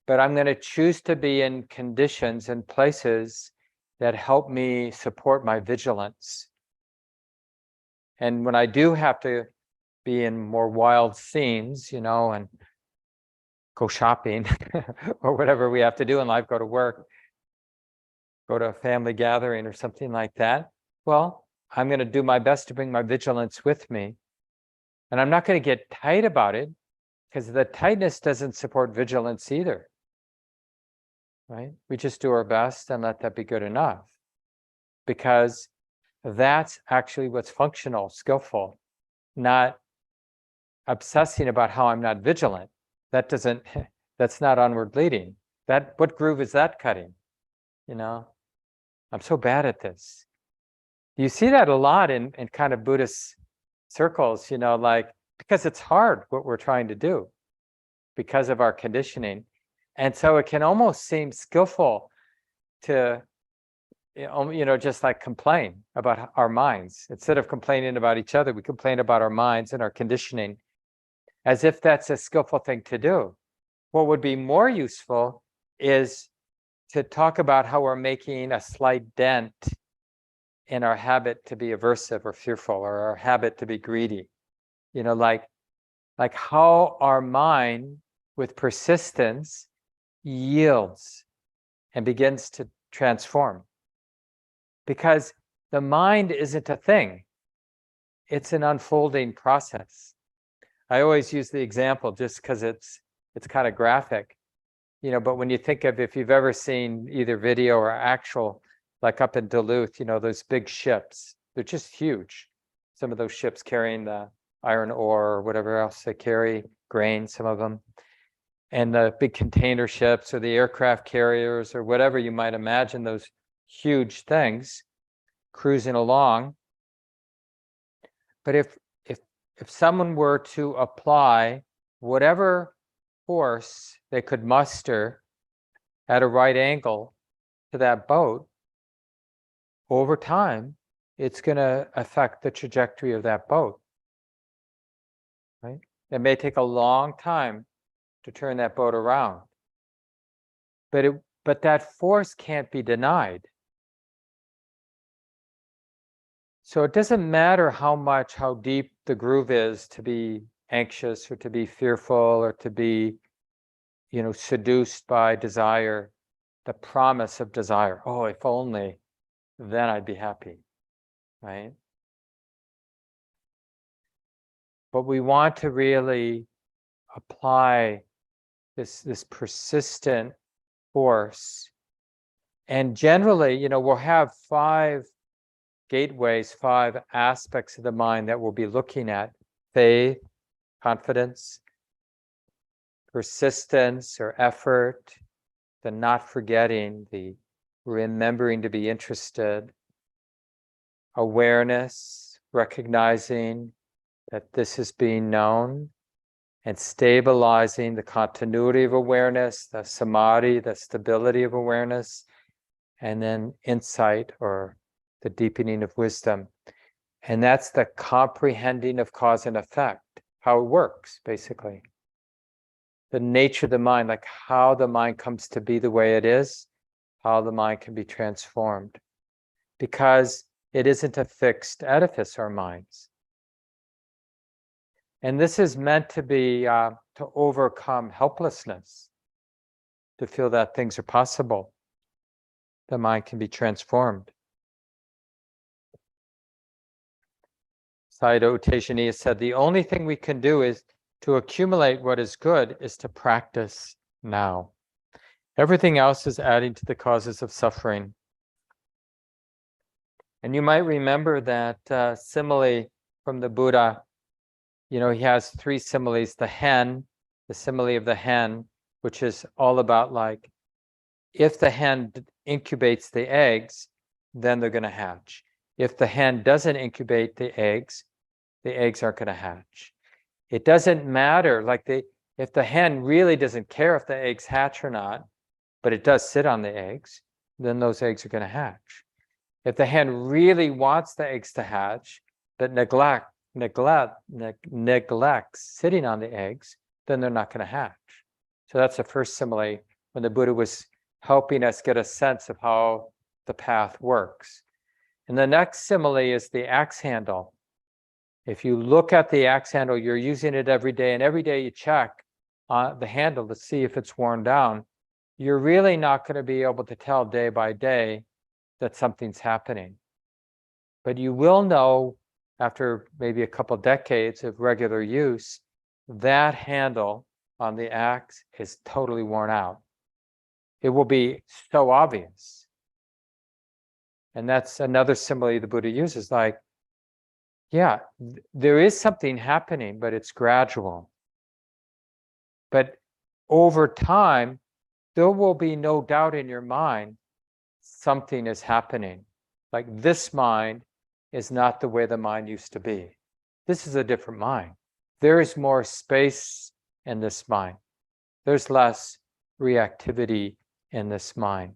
but I'm going to choose to be in conditions and places that help me support my vigilance. And when I do have to be in more wild scenes, and go shopping or whatever we have to do in life, go to work, go to a family gathering or something like that, well, I'm going to do my best to bring my vigilance with me. And I'm not going to get tight about it, because the tightness doesn't support vigilance either, right? We just do our best and let that be good enough, because that's actually what's functional, skillful, not obsessing about how I'm not vigilant. That doesn't, that's not onward leading. What groove is that cutting? You know, I'm so bad at this. You see that a lot in kind of Buddhist circles, you know, like, because it's hard what we're trying to do because of our conditioning. And so it can almost seem skillful to, just like complain about our minds. Instead of complaining about each other, we complain about our minds and our conditioning as if that's a skillful thing to do. What would be more useful is to talk about how we're making a slight dent in our habit to be aversive or fearful, or our habit to be greedy. You know, like how our mind with persistence yields and begins to transform. Because the mind isn't a thing, it's an unfolding process. I always use the example just because it's kind of graphic, you know, but when you think of, if you've ever seen either video or actual, like up in Duluth, you know, those big ships, they're just huge. Some of those ships carrying the iron ore or whatever else they carry, grain, some of them, and the big container ships or the aircraft carriers or whatever you might imagine, those huge things cruising along. But if someone were to apply whatever force they could muster at a right angle to that boat, over time, it's going to affect the trajectory of that boat. Right? It may take a long time to turn that boat around, but that force can't be denied. So it doesn't matter how deep the groove is to be anxious or to be fearful or to be, you know, seduced by desire, the promise of desire. Oh, if only, then I'd be happy, right? But we want to really apply this persistent force. And generally, you know, we'll have 5 gateways, 5 aspects of the mind that we'll be looking at: faith, confidence, persistence or effort, the not forgetting, the remembering to be interested, awareness, recognizing that this is being known, and stabilizing the continuity of awareness, the samadhi, the stability of awareness, and then insight or the deepening of wisdom. And that's the comprehending of cause and effect, how it works, basically. The nature of the mind, like how the mind comes to be the way it is, how the mind can be transformed. Because it isn't a fixed edifice, our minds. And this is meant to be to overcome helplessness, to feel that things are possible. The mind can be transformed. Sayadaw U Tejaniya said, the only thing we can do is to accumulate what is good is to practice now. Everything else is adding to the causes of suffering. And you might remember that simile from the Buddha. You know, he has 3 similes: the hen, the simile of the hen, which is all about like, if the hen incubates the eggs, then they're going to hatch. If the hen doesn't incubate the eggs aren't going to hatch. It doesn't matter, like if the hen really doesn't care if the eggs hatch or not, but it does sit on the eggs, then those eggs are going to hatch. If the hen really wants the eggs to hatch, but neglects sitting on the eggs, then they're not going to hatch. So that's the first simile when the Buddha was helping us get a sense of how the path works. And the next simile is the axe handle. If you look at the axe handle, you're using it every day, and every day you check the handle to see if it's worn down, you're really not going to be able to tell day by day that something's happening. But you will know after maybe a couple decades of regular use, that handle on the axe is totally worn out. It will be so obvious. And that's another simile the Buddha uses, like, yeah, there is something happening, but it's gradual. But over time, there will be no doubt in your mind something is happening. Like this mind is not the way the mind used to be. This is a different mind. There is more space in this mind. There's less reactivity in this mind.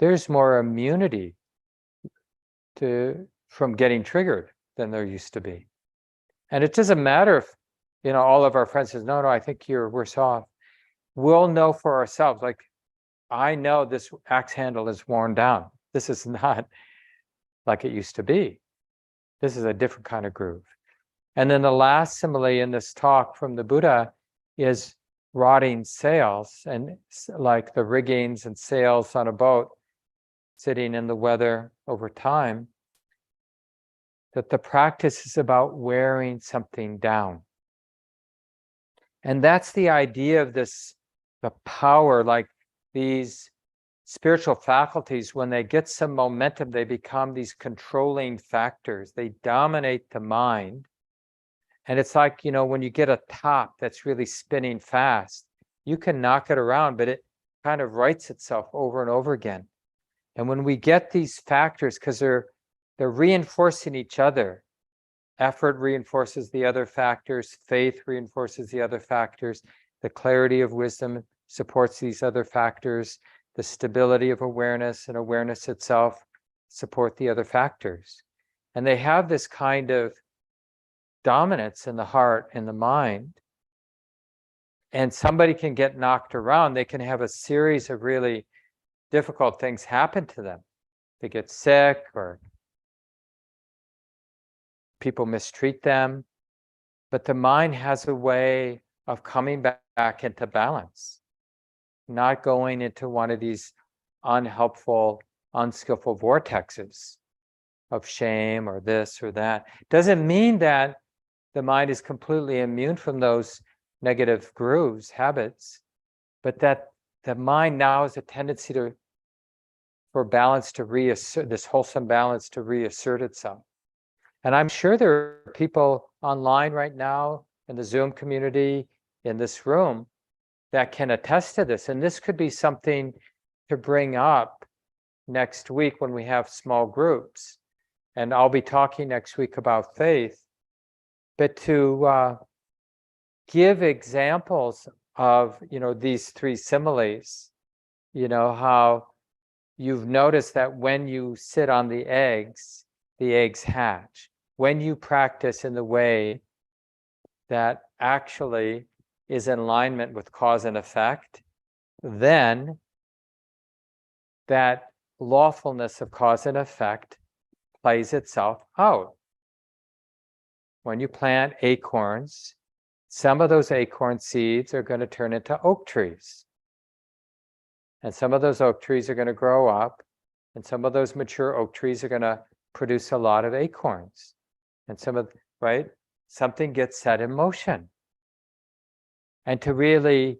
There's more immunity from getting triggered than there used to be. And it doesn't matter if, all of our friends says, no, I think you're worse off. We'll know for ourselves, like, I know this axe handle is worn down. This is not like it used to be. This is a different kind of groove. And then the last simile in this talk from the Buddha is rotting sails, and like the riggings and sails on a boat sitting in the weather over time, that the practice is about wearing something down. And that's the idea of this, the power, like these spiritual faculties, when they get some momentum, they become these controlling factors. They dominate the mind. And it's like, when you get a top that's really spinning fast, you can knock it around, but it kind of rights itself over and over again. And when we get these factors, because they're reinforcing each other, effort reinforces the other factors, faith reinforces the other factors, the clarity of wisdom supports these other factors, the stability of awareness and awareness itself support the other factors. And they have this kind of dominance in the heart and the mind. And somebody can get knocked around. They can have a series of really difficult things happen to them. They get sick, or people mistreat them. But the mind has a way of coming back into balance, not going into one of these unhelpful, unskillful vortexes of shame or this or that. Doesn't mean that the mind is completely immune from those negative grooves, habits, but that the mind now has a tendency for balance to reassert, this wholesome balance to reassert itself. And I'm sure there are people online right now in the Zoom community, in this room, that can attest to this. And this could be something to bring up next week when we have small groups. And I'll be talking next week about faith, but to give examples of, these three similes, how you've noticed that when you sit on the eggs hatch. When you practice in the way that actually is in alignment with cause and effect, then that lawfulness of cause and effect plays itself out. When you plant acorns, some of those acorn seeds are going to turn into oak trees. And some of those oak trees are going to grow up, and some of those mature oak trees are going to produce a lot of acorns. And something gets set in motion. And to really,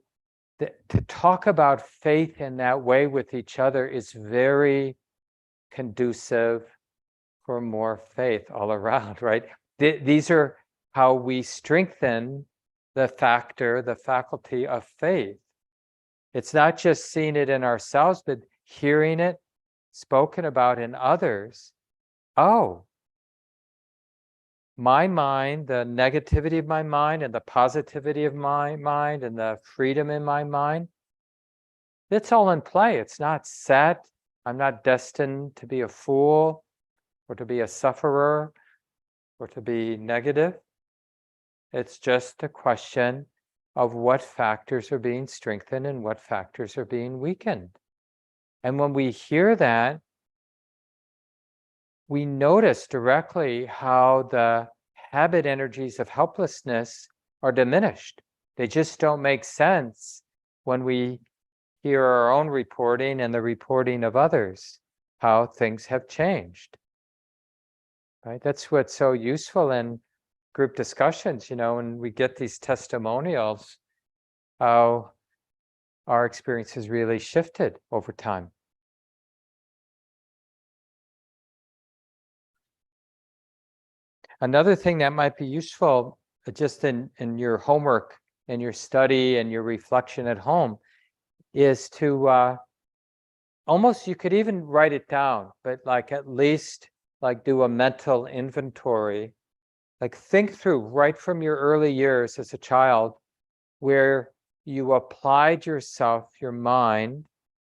to talk about faith in that way with each other is very conducive for more faith all around, right? These are how we strengthen the faculty of faith. It's not just seeing it in ourselves, but hearing it spoken about in others. Oh, my mind, the negativity of my mind and the positivity of my mind and the freedom in my mind, it's all in play. It's not set. I'm not destined to be a fool or to be a sufferer or to be negative. It's just a question of what factors are being strengthened and what factors are being weakened. And when we hear that, we notice directly how the habit energies of helplessness are diminished. They just don't make sense when we hear our own reporting and the reporting of others, how things have changed. Right? That's what's so useful in group discussions, when we get these testimonials, how our experience has really shifted over time. Another thing that might be useful just in your homework and your study and your reflection at home is to almost, you could even write it down, but like at least like do a mental inventory. Like think through right from your early years as a child where you applied yourself, your mind,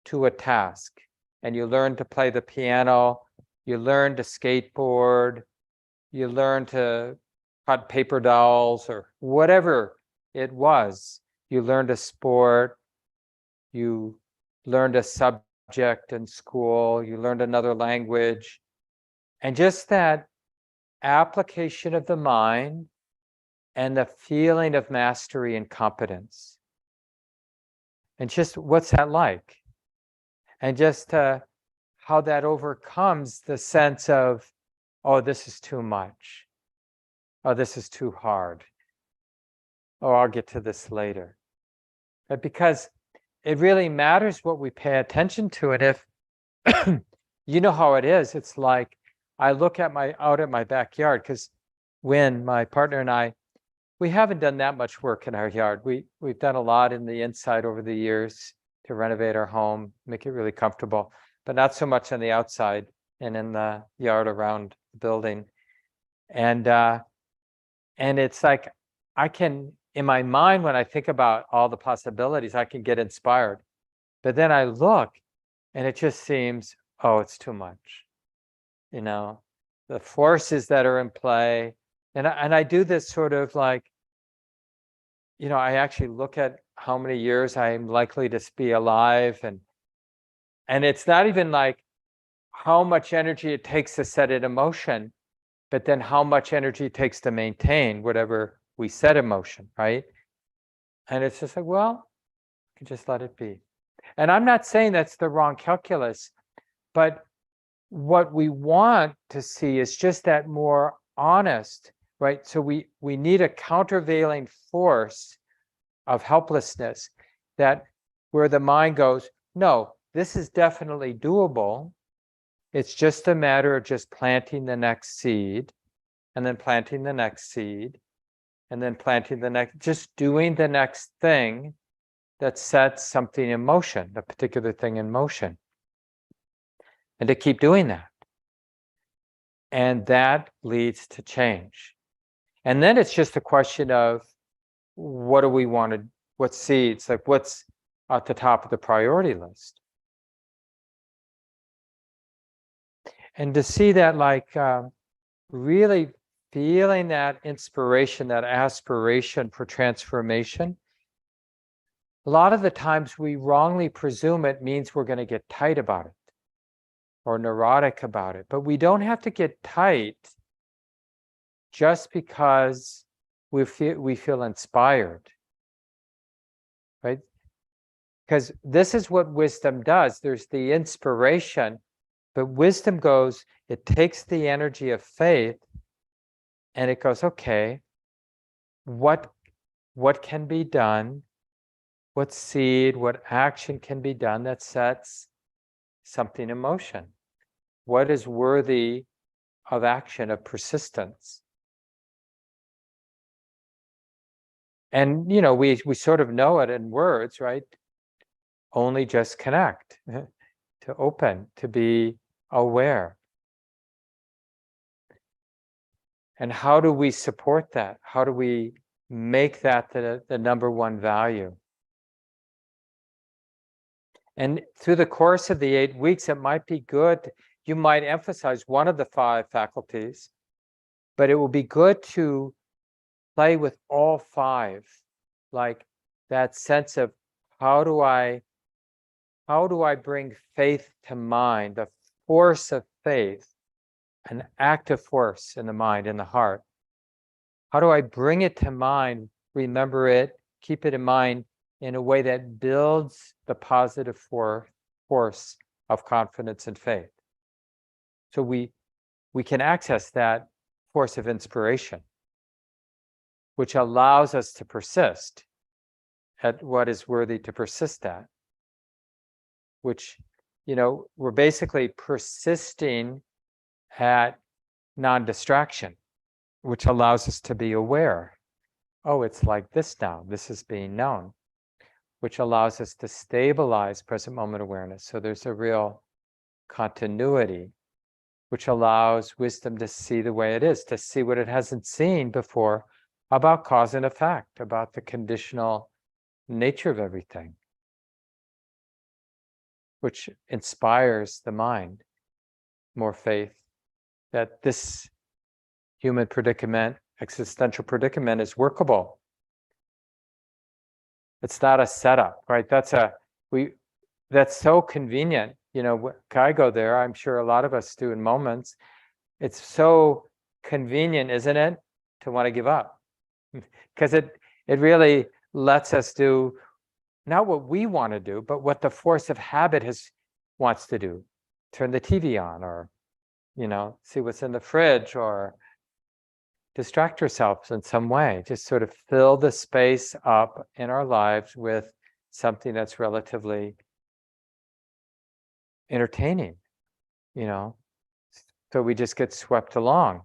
to a task, and you learned to play the piano, you learned to skateboard, you learned to cut paper dolls or whatever it was. You learned a sport, you learned a subject in school, you learned another language, and just that application of the mind and the feeling of mastery and competence. And just what's that like? And just how that overcomes the sense of, oh, this is too much. Oh, this is too hard. Oh, I'll get to this later. But because it really matters what we pay attention to. And if you know how it is, it's like I look at out at my backyard, because when my partner and I, we haven't done that much work in our yard. We've done a lot in the inside over the years to renovate our home, make it really comfortable, but not so much on the outside and in the yard around the building. And it's like I can, in my mind, when I think about all the possibilities, I can get inspired. But then I look and it just seems, oh, it's too much. You know, the forces that are in play. And I do this sort of like, you know, I actually look at how many years I'm likely to be alive. And it's not even like how much energy it takes to set it in motion, but then how much energy it takes to maintain whatever we set in motion, right? And it's just like, well, I can just let it be. And I'm not saying that's the wrong calculus, but what we want to see is just that more honest, right? So we need a countervailing force of helplessness, that where the mind goes, no, this is definitely doable. It's just a matter of just planting the next seed, and then planting the next seed, and then planting the next, just doing the next thing that sets something in motion, a particular thing in motion. And to keep doing that. And that leads to change. And then it's just a question of what do we want to, what seeds, like what's at the top of the priority list. And to see that, like really feeling that inspiration, that aspiration for transformation, a lot of the times we wrongly presume it means we're going to get tight about it or neurotic about it. But we don't have to get tight just because we feel inspired, right? Because this is what wisdom does. There's the inspiration, but wisdom goes, it takes the energy of faith and it goes, okay, what can be done? What seed, what action can be done that sets something in motion? What is worthy of action, of persistence? And, you know, we sort of know it in words, right? Only just connect, to open, to be aware. And how do we support that? How do we make that the number one value? And through the course of the 8 weeks, it might be good, you might emphasize one of the 5 faculties, but it will be good to play with all 5, like that sense of how do I bring faith to mind, the force of faith, an active force in the mind, in the heart. How do I bring it to mind, remember it, keep it in mind in a way that builds the positive force of confidence and faith? So we can access that force of inspiration, which allows us to persist at what is worthy to persist at, which, you know, we're basically persisting at non-distraction, which allows us to be aware. Oh, it's like this now. This is being known, which allows us to stabilize present moment awareness. So there's a real continuity, which allows wisdom to see the way it is, to see what it hasn't seen before about cause and effect, about the conditional nature of everything, which inspires the mind more faith that this human predicament, existential predicament, is workable. It's not a setup, right? That's so convenient. You know, I go there, I'm sure a lot of us do in moments. It's so convenient, isn't it, to want to give up? Because it really lets us do not what we want to do, but what the force of habit wants to do. Turn the TV on, or, you know, see what's in the fridge, or distract ourselves in some way. Just sort of fill the space up in our lives with something that's relatively entertaining, you know, so we just get swept along.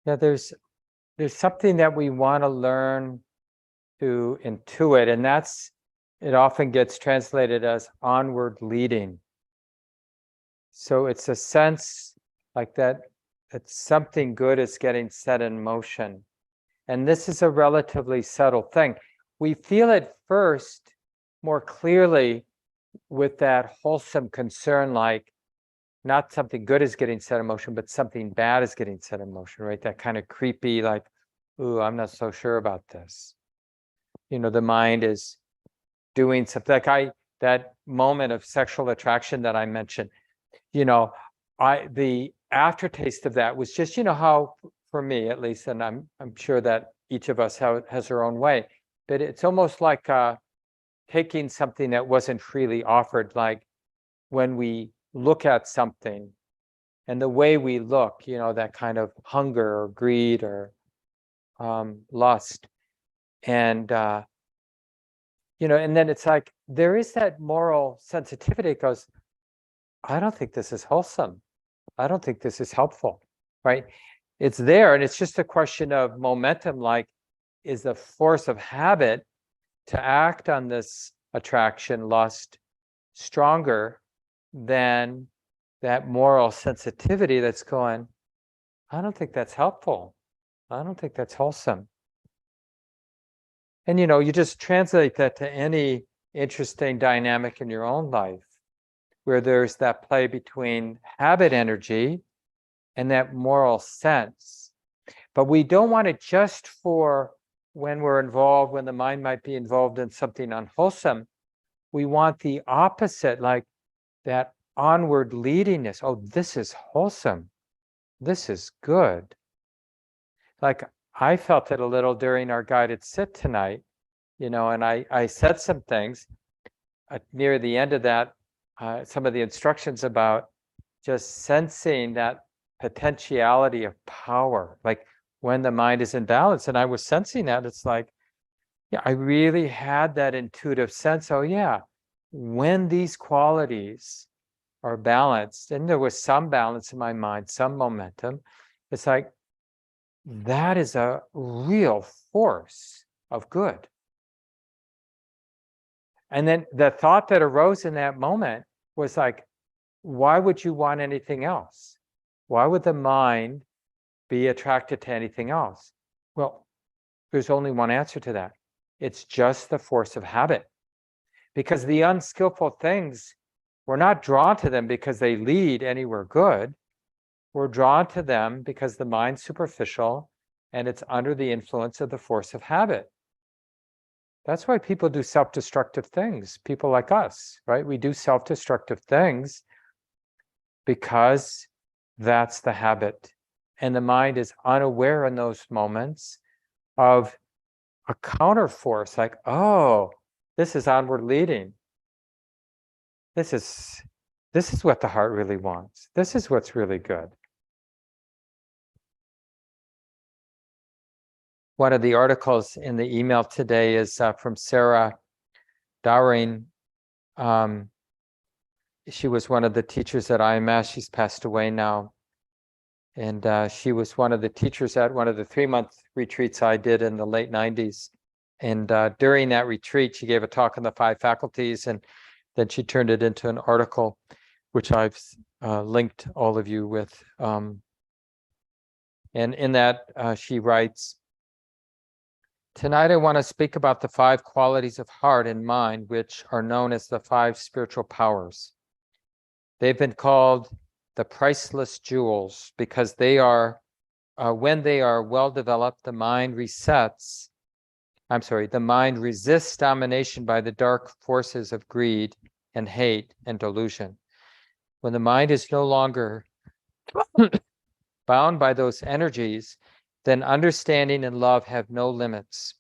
Yeah, there's something that we want to learn to intuit, and it often gets translated as onward leading. So it's a sense like that something good is getting set in motion. And this is a relatively subtle thing. We feel it first more clearly with that wholesome concern, like not something good is getting set in motion, but something bad is getting set in motion, right? That kind of creepy, like, ooh, I'm not so sure about this. You know, the mind is doing something, like that moment of sexual attraction that I mentioned, you know, the aftertaste of that was just, you know, how, for me at least, and I'm sure that each of us has her own way, but it's almost like taking something that wasn't freely offered, like when we look at something and the way we look, you know, that kind of hunger or greed or lust. And, you know, and then it's like, there is that moral sensitivity that goes, I don't think this is wholesome. I don't think this is helpful, right? It's there, and it's just a question of momentum, like, is the force of habit to act on this attraction, lust, stronger than that moral sensitivity that's going, I don't think that's helpful. I don't think that's wholesome. And, you know, you just translate that to any interesting dynamic in your own life, where there's that play between habit energy and that moral sense. But we don't want it just for when we're involved, when the mind might be involved in something unwholesome. We want the opposite, like that onward leadiness. Oh, this is wholesome. This is good. Like I felt it a little during our guided sit tonight, you know, and I said some things near the end of that, some of the instructions about just sensing that potentiality of power, like when the mind is in balance. And I was sensing that. It's like, yeah, I really had that intuitive sense. Oh, yeah, when these qualities are balanced, and there was some balance in my mind, some momentum, it's like, that is a real force of good. And then the thought that arose in that moment was like, why would you want anything else? Why would the mind be attracted to anything else? Well, there's only one answer to that. It's just the force of habit. Because the unskillful things, we're not drawn to them because they lead anywhere good. We're drawn to them because the mind's superficial and it's under the influence of the force of habit. That's why people do self-destructive things, people like us, right? We do self-destructive things because that's the habit. And the mind is unaware in those moments of a counterforce, like, oh, this is onward leading. This is This is what the heart really wants. This is what's really good. One of the articles in the email today is from Sarah Dowring. She was one of the teachers at IMS. She's passed away now. And she was one of the teachers at one of the 3-month retreats I did in the late 90s. And during that retreat, she gave a talk on the 5 faculties, and then she turned it into an article, which I've linked all of you with. And in that, she writes, "Tonight I want to speak about the 5 qualities of heart and mind, which are known as the 5 spiritual powers. They've been called the priceless jewels because they are, when they are well developed, the mind resists domination by the dark forces of greed and hate and delusion. When the mind is no longer bound by those energies, then understanding and love have no limits.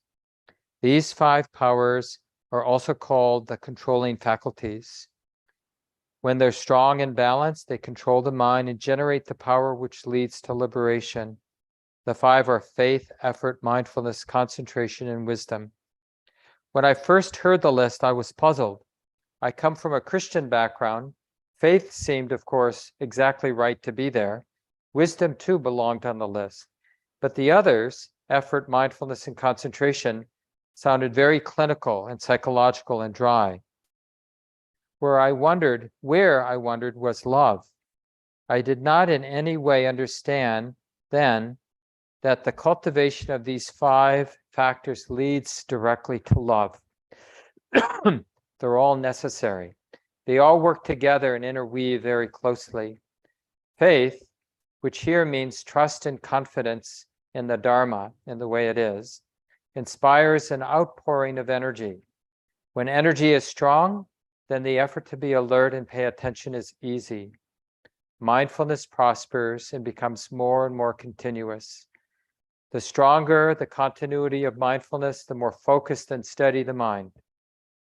These 5 powers are also called the controlling faculties. When they're strong and balanced, they control the mind and generate the power which leads to liberation. The 5 are faith, effort, mindfulness, concentration, and wisdom. When I first heard the list, I was puzzled. I come from a Christian background. Faith seemed, of course, exactly right to be there. Wisdom, too, belonged on the list. But the others, effort, mindfulness, and concentration, sounded very clinical and psychological and dry. Where I wondered was love. I did not in any way understand then that the cultivation of these 5 factors leads directly to love. They're all necessary. They all work together and interweave very closely. Faith, which here means trust and confidence in the Dharma, in the way it is, inspires an outpouring of energy. When energy is strong, then the effort to be alert and pay attention is easy. Mindfulness prospers and becomes more and more continuous. The stronger the continuity of mindfulness, the more focused and steady the mind.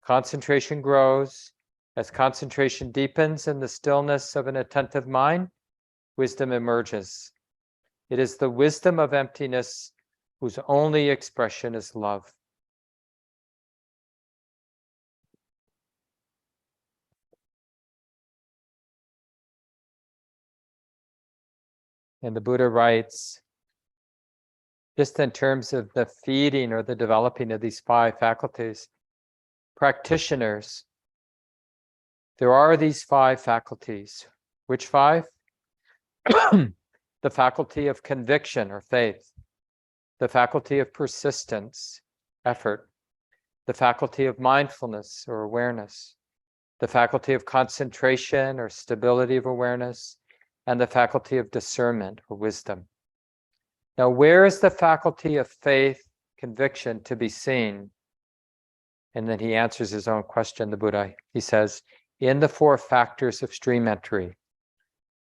Concentration grows. As concentration deepens in the stillness of an attentive mind, wisdom emerges. It is the wisdom of emptiness whose only expression is love. And the Buddha writes, just in terms of the feeding or the developing of these 5 faculties, practitioners, there are these 5 faculties. Which 5? The faculty of conviction or faith, the faculty of persistence, effort, the faculty of mindfulness or awareness, the faculty of concentration or stability of awareness, and the faculty of discernment or wisdom. Now, where is the faculty of faith, conviction to be seen? And then he answers his own question, the Buddha. He says, in the 4 factors of stream entry,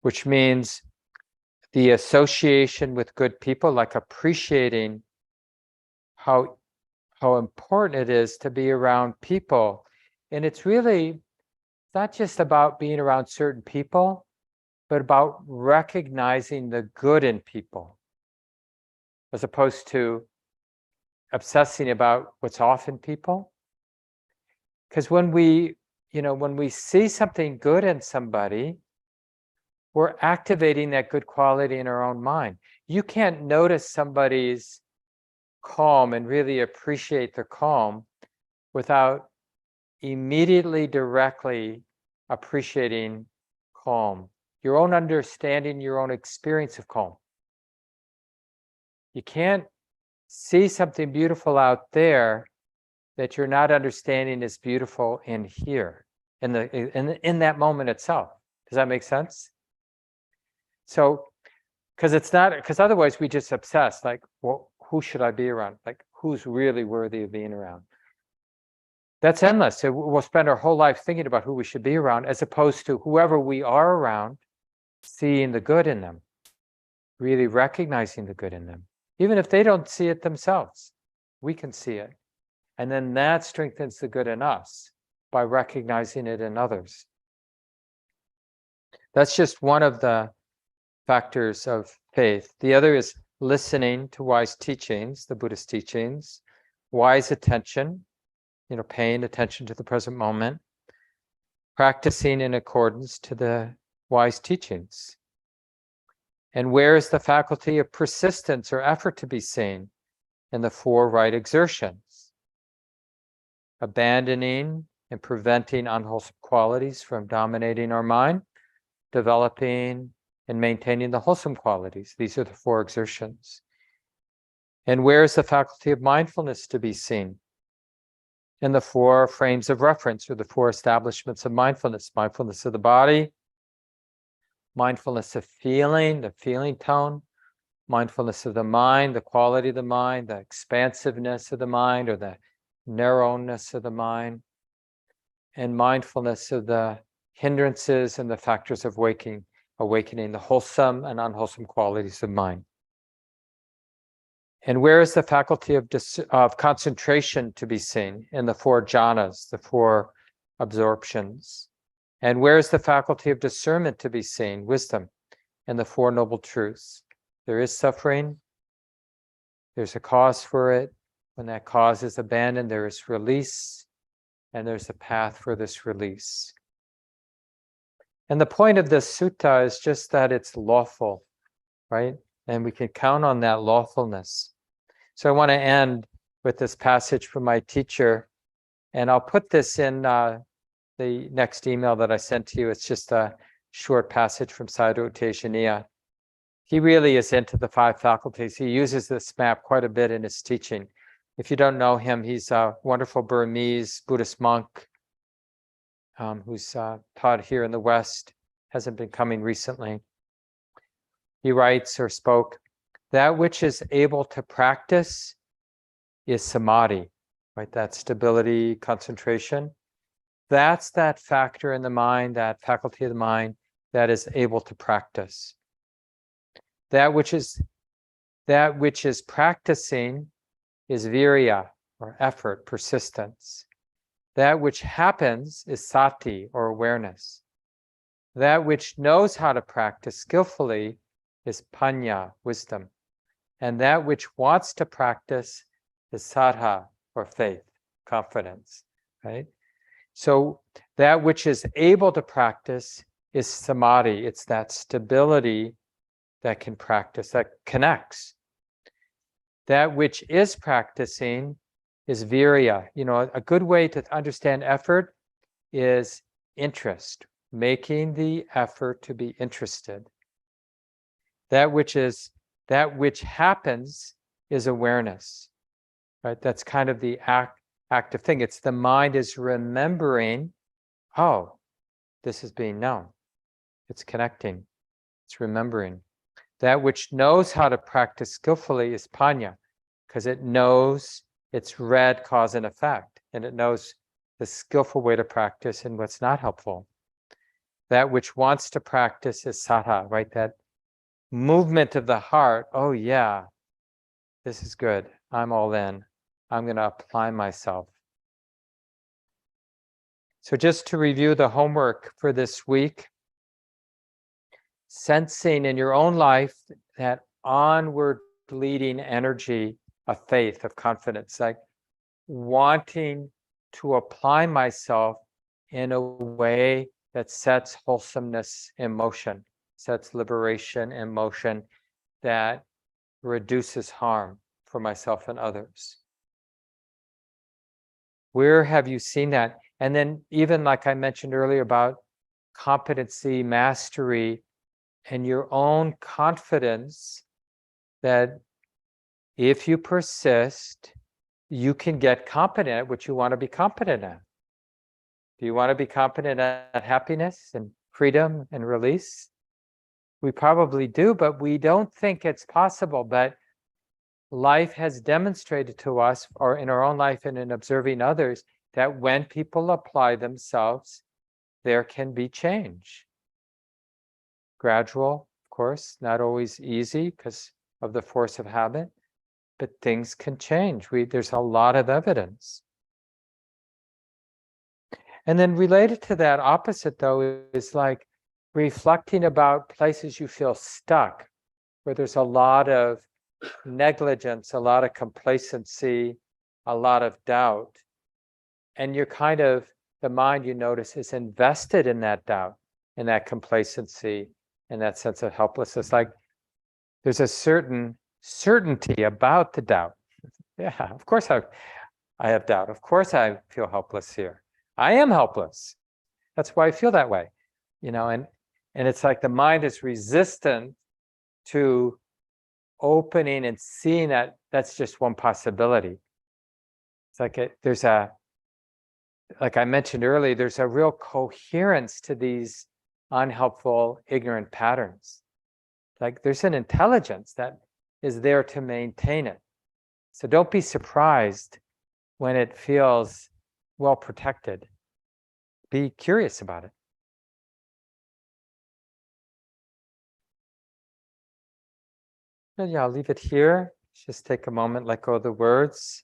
which means the association with good people, like appreciating how important it is to be around people. And it's really not just about being around certain people, but about recognizing the good in people, as opposed to obsessing about what's off in people. Because when we see something good in somebody, we're activating that good quality in our own mind. You can't notice somebody's calm and really appreciate their calm without immediately, directly appreciating calm, your own understanding, your own experience of calm. You can't see something beautiful out there that you're not understanding is beautiful in here, in that moment itself. Does that make sense? So, because otherwise we just obsess, like, well, who should I be around? Like, who's really worthy of being around? That's endless. So we'll spend our whole life thinking about who we should be around, as opposed to whoever we are around, seeing the good in them, really recognizing the good in them. Even if they don't see it themselves, we can see it. And then that strengthens the good in us by recognizing it in others. That's just one of the factors of faith. The other is listening to wise teachings, the Buddhist teachings, wise attention, paying attention to the present moment, practicing in accordance to the wise teachings. And where is the faculty of persistence or effort to be seen? In the 4 right exertions. Abandoning and preventing unwholesome qualities from dominating our mind, developing and maintaining the wholesome qualities. These are the 4 exertions. And where is the faculty of mindfulness to be seen? In the 4 frames of reference, or the 4 establishments of mindfulness. Mindfulness of the body, mindfulness of feeling, the feeling tone, mindfulness of the mind, the quality of the mind, the expansiveness of the mind, or the narrowness of the mind, and mindfulness of the hindrances and the factors of awakening the wholesome and unwholesome qualities of mind. And where is the faculty of concentration to be seen? In the 4 jhanas, the 4 absorptions. And where is the faculty of discernment to be seen? Wisdom, in the 4 noble truths. There is suffering. There's a cause for it. When that cause is abandoned, there is release, and there's a path for this release. And the point of this sutta is just that it's lawful, right? And we can count on that lawfulness. So I want to end with this passage from my teacher, and I'll put this in the next email that I sent to you. It's just a short passage from Sayadaw U Tejaniya. He really is into the 5 faculties. He uses this map quite a bit in his teaching. If you don't know him, he's a wonderful Burmese Buddhist monk who's taught here in the West, hasn't been coming recently. He writes or spoke, that which is able to practice is samadhi, right? That stability, concentration. That's that factor in the mind, that faculty of the mind that is able to practice. That which is practicing is virya, or effort, persistence. That which happens is sati, or awareness. That which knows how to practice skillfully is panya, wisdom. And that which wants to practice is saddha, or faith, confidence, right? So that which is able to practice is samadhi. It's that stability that can practice, that connects. That which is practicing is virya. A good way to understand effort is interest, making the effort to be interested. That which happens is awareness, right? That's kind of the active thing. It's the mind is remembering, oh, this is being known. It's connecting. It's remembering. That which knows how to practice skillfully is panya, because it knows it's read cause and effect, and it knows the skillful way to practice and what's not helpful. That which wants to practice is saddha, right? That movement of the heart. Oh yeah, this is good. I'm all in. I'm going to apply myself. So just to review the homework for this week, sensing in your own life that onward leading energy of faith, of confidence, like wanting to apply myself in a way that sets wholesomeness in motion, sets liberation in motion, that reduces harm for myself and others. Where have you seen that? And then even like I mentioned earlier about competency, mastery, and your own confidence that if you persist, you can get competent at what you want to be competent at. Do you want to be competent at happiness and freedom and release? We probably do, but we don't think it's possible. But life has demonstrated to us, or in our own life and in observing others, that when people apply themselves, there can be change. Gradual, of course, not always easy because of the force of habit, but things can change. There's a lot of evidence. And then related to that opposite, though, is like reflecting about places you feel stuck, where there's a lot of negligence, a lot of complacency, a lot of doubt. And you're kind of, the mind, you notice, is invested in that doubt, in that complacency, in that sense of helplessness. Like there's a certain certainty about the doubt. Yeah, of course I have doubt. Of course I feel helpless here. I am helpless. That's why I feel that way. And it's like the mind is resistant to opening and seeing that that's just one possibility. It's like like I mentioned earlier, there's a real coherence to these unhelpful, ignorant patterns. Like there's an intelligence that is there to maintain it. So don't be surprised when it feels well protected. Be curious about it. And yeah, I'll leave it here. Just take a moment, let go of the words.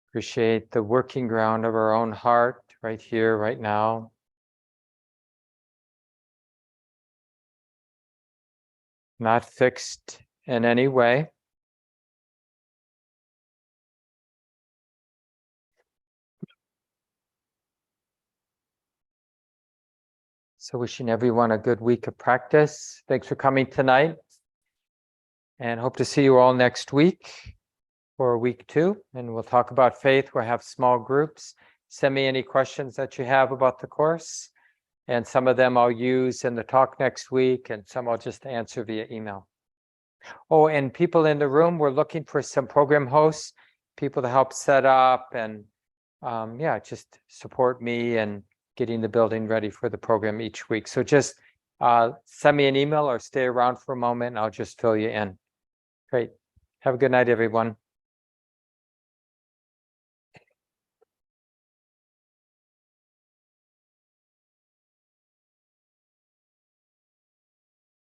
Appreciate the working ground of our own heart right here, right now. Not fixed in any way. So wishing everyone a good week of practice. Thanks for coming tonight. And hope to see you all next week for week 2. And we'll talk about faith. We'll have small groups. Send me any questions that you have about the course. And some of them I'll use in the talk next week, and some I'll just answer via email. Oh, and people in the room, we're looking for some program hosts, people to help set up and yeah, just support me and getting the building ready for the program each week. So just send me an email or stay around for a moment and I'll just fill you in. Great. Have a good night, everyone.